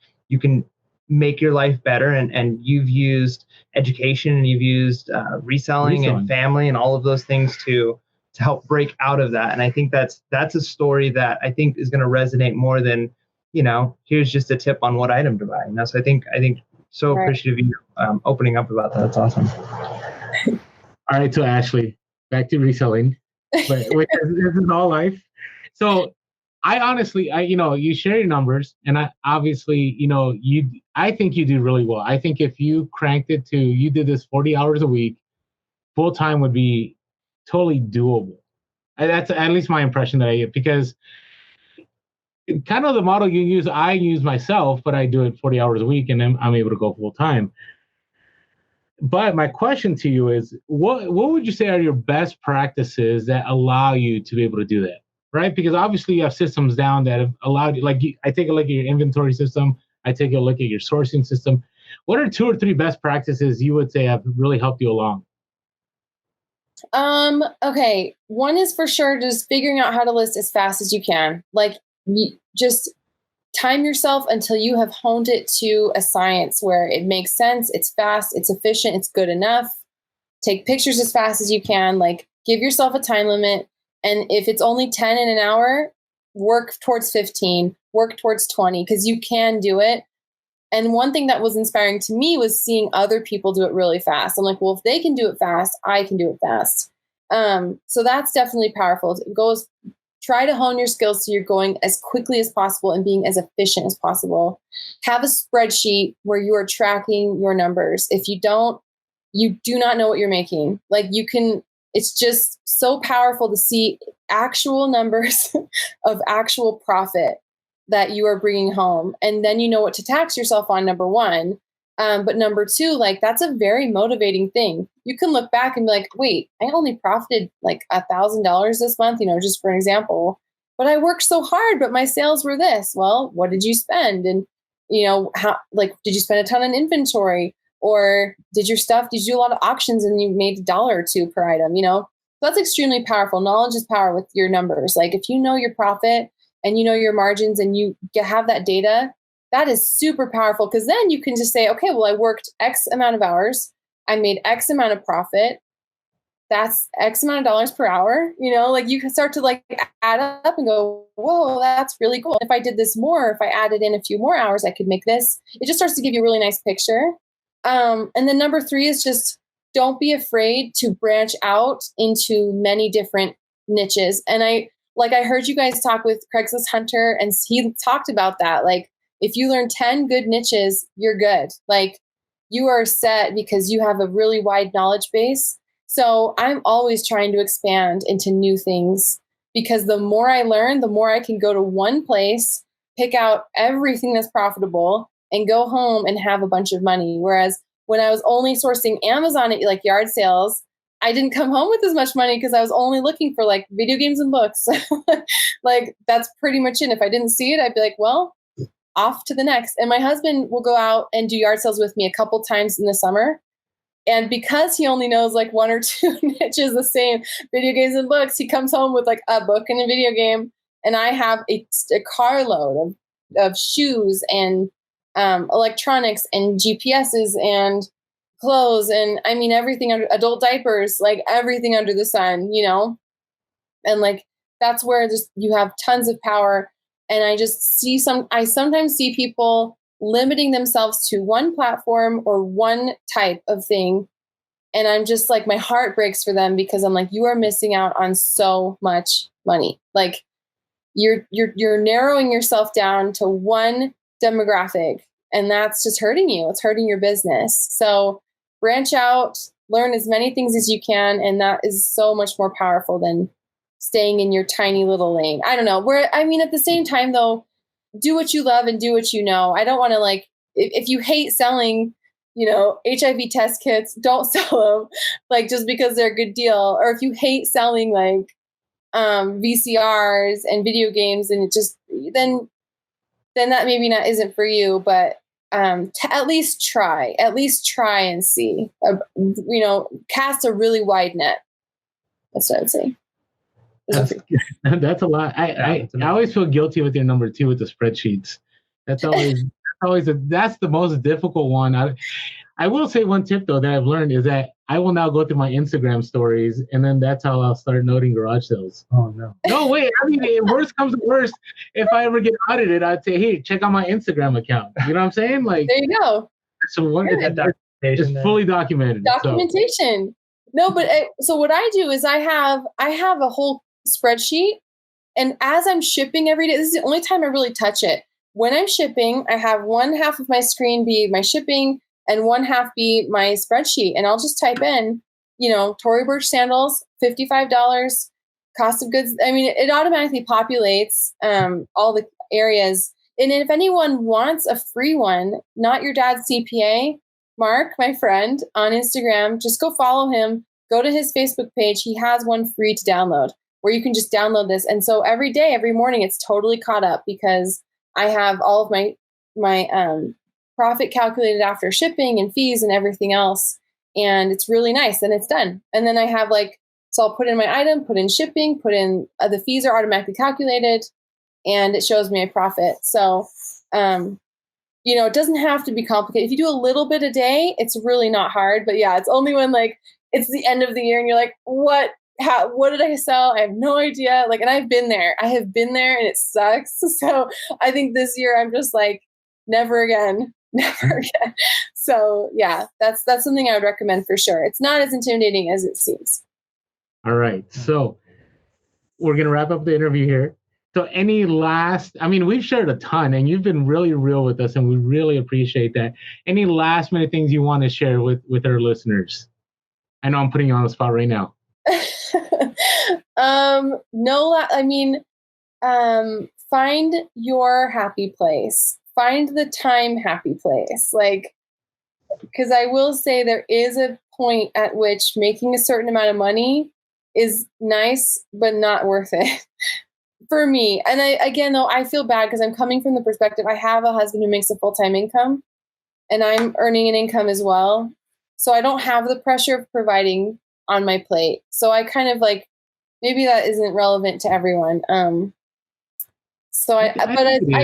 make your life better. And you've used education, and you've used reselling and family and all of those things to help break out of that. And I think that's a story that I think is going to resonate more than here's just a tip on what item to buy. So I think so appreciative of you opening up about that. That's awesome. All right, so Ashley, back to reselling, but this is all life. So I honestly, you share your numbers, and I obviously, I think you do really well. I think if you cranked it to, you did this 40 hours a week, full time would be totally doable. And that's at least my impression that I get, because kind of the model you use, I use myself, but I do it 40 hours a week, and then I'm able to go full time. But my question to you is, what would you say are your best practices that allow you to be able to do that? Right? Because obviously you have systems down that have allowed you, I take a look at your inventory system, I take a look at your sourcing system. What are 2 or 3 best practices you would say have really helped you along? Okay. One is for sure just figuring out how to list as fast as you can. Like you just time yourself until you have honed it to a science where it makes sense, it's fast, it's efficient, it's good enough. Take pictures as fast as you can. Like give yourself a time limit. And if it's only 10 in an hour, work towards 15, work towards 20, because you can do it. And one thing that was inspiring to me was seeing other people do it really fast. I'm like, well, if they can do it fast, I can do it fast. So that's definitely powerful. Try to hone your skills so you're going as quickly as possible and being as efficient as possible. Have a spreadsheet where you are tracking your numbers. If you don't, you do not know what you're making. Like it's just so powerful to see actual numbers of actual profit that you are bringing home. And then you know what to tax yourself on, number one. But number two, like that's a very motivating thing. You can look back and be like, wait, I only profited like $1,000 this month, just for an example, but I worked so hard, but my sales were this. Well, what did you spend? And, did you spend a ton on inventory, or did you do a lot of auctions and you made $1 or $2 per item, So that's extremely powerful. Knowledge is power with your numbers. Like if you know your profit and you know your margins and you have that data, that is super powerful, because then you can just say, okay, well, I worked X amount of hours. I made X amount of profit. That's X amount of dollars per hour. Like you can start to like add up and go, whoa, that's really cool. If I did this more, if I added in a few more hours, I could make this. It just starts to give you a really nice picture. And then number 3 is just don't be afraid to branch out into many different niches. And like I heard you guys talk with Craigslist Hunter, and he talked about that. Like, if you learn 10 good niches, you're good. Like, you are set because you have a really wide knowledge base. So I'm always trying to expand into new things, because the more I learn, the more I can go to one place, pick out everything that's profitable, and go home and have a bunch of money. Whereas when I was only sourcing Amazon at like yard sales, I didn't come home with as much money because I was only looking for like video games and books. Like, that's pretty much it. If I didn't see it, I'd be like, well, off to the next. And my husband will go out and do yard sales with me a couple times in the summer. And because he only knows like one or two niches, the same video games and books, he comes home with like a book and a video game. And I have a carload of shoes and electronics and GPSs and clothes. And I mean, everything under adult diapers, like everything under the sun, you know? And like, that's where just you have tons of power. And I just see I sometimes see people limiting themselves to one platform or one type of thing. And I'm just like, my heart breaks for them, because I'm like, you are missing out on so much money. Like, you're narrowing yourself down to one demographic, and that's just hurting you. It's hurting your business. So branch out, learn as many things as you can. And that is so much more powerful than staying in your tiny little lane. I don't know. I mean, at the same time though, do what you love and do what you know. I don't want to, like, if you hate selling, you know, HIV test kits, don't sell them, like, just because they're a good deal. Or if you hate selling like VCRs and video games, and it just, then that maybe not isn't for you. But at least try and see, you know, cast a really wide net. That's what I'd say. That's a lot. I always feel guilty with your number 2 with the spreadsheets. That's always that's the most difficult one. I will say one tip though that I've learned is that I will now go through my Instagram stories, and then that's how I'll start noting garage sales. Oh no. No, wait. I mean, worst comes to worst, if I ever get audited, I'd say, hey, check out my Instagram account. You know what I'm saying? Like, there you go. So it's fully documented. Documentation. So. No, but so what I do is I have a whole spreadsheet, and as I'm shipping every day, this is the only time I really touch it. When I'm shipping, I have one half of my screen be my shipping and one half be my spreadsheet, and I'll just type in, you know, Tory Burch sandals, $55, cost of goods. I mean, it automatically populates all the areas. And if anyone wants a free one, Not Your Dad's CPA, Mark, my friend on Instagram, just go follow him. Go to his Facebook page. He has one free to download, where you can just download this. And so every day, every morning, it's totally caught up, because I have all of my profit calculated after shipping and fees and everything else. And it's really nice. And it's done. And then I have so I'll put in my item, put in shipping, put in the fees are automatically calculated, and it shows me a profit. So, you know, it doesn't have to be complicated. If you do a little bit a day, it's really not hard. But yeah, it's only when like it's the end of the year and you're like, what did I sell? I have no idea. Like, and I have been there and it sucks. So I think this year I'm just like, never again. So yeah, that's something I would recommend for sure. It's not as intimidating as it seems. All right. So we're going to wrap up the interview here. So any last, I mean, we've shared a ton and you've been really real with us and we really appreciate that. Any last minute things you want to share with our listeners? I know I'm putting you on the spot right now. No, I mean, find your happy place. Find the time happy place. Like, because I will say there is a point at which making a certain amount of money is nice, but not worth it for me. And again, though, I feel bad because I'm coming from the perspective, I have a husband who makes a full-time income and I'm earning an income as well. So I don't have the pressure of providing on my plate. So I kind of like, maybe that isn't relevant to everyone. I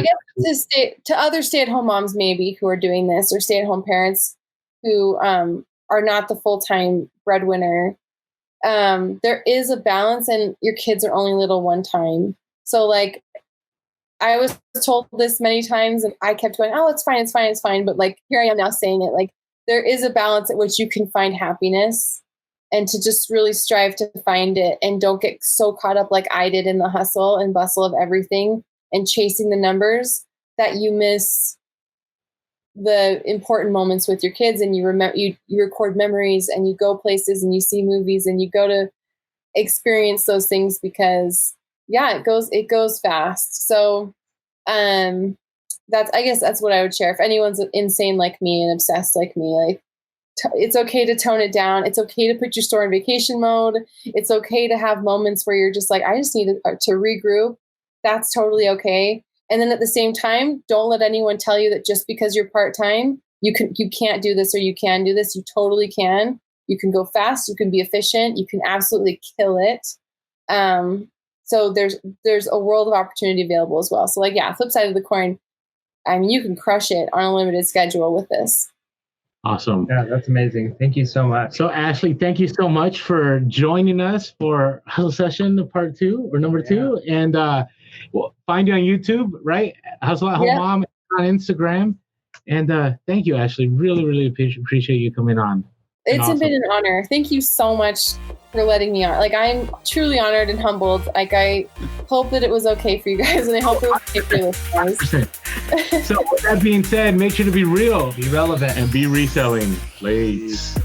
guess to other stay-at-home moms maybe who are doing this, or stay-at-home parents who are not the full-time breadwinner, there is a balance, and your kids are only little one time. So like, I was told this many times, and I kept going, "Oh, it's fine, it's fine, it's fine." But like, here I am now saying it. Like, there is a balance at which you can find happiness, and to just really strive to find it, and don't get so caught up like I did in the hustle and bustle of everything and chasing the numbers that you miss the important moments with your kids. And you record memories, and you go places, and you see movies, and you go to experience those things, because it goes fast. So I guess that's what I would share. If anyone's insane like me and obsessed like me, like, it's okay to tone it down. It's okay to put your store in vacation mode. It's okay to have moments where you're just like, I just need to regroup. That's totally okay. And then at the same time, don't let anyone tell you that just because you're part-time, you can't do this or you can do this. You totally can. You can go fast. You can be efficient. You can absolutely kill it. So there's a world of opportunity available as well. So like, flip side of the coin, I mean, you can crush it on a limited schedule with this. Awesome. Yeah, that's amazing. Thank you so much. So Ashley, thank you so much for joining us for Hustle Session part 2 or number 2. And we'll find you on YouTube, right? Hustle at Home Mom on Instagram. And thank you, Ashley. Really, really appreciate you coming on. It's been an honor. Thank you so much for letting me on. Like, I'm truly honored and humbled. Like, I hope that it was okay for you guys, and I hope it was okay for you listeners. So with that being said, make sure to be real, be relevant, and be reselling. Please.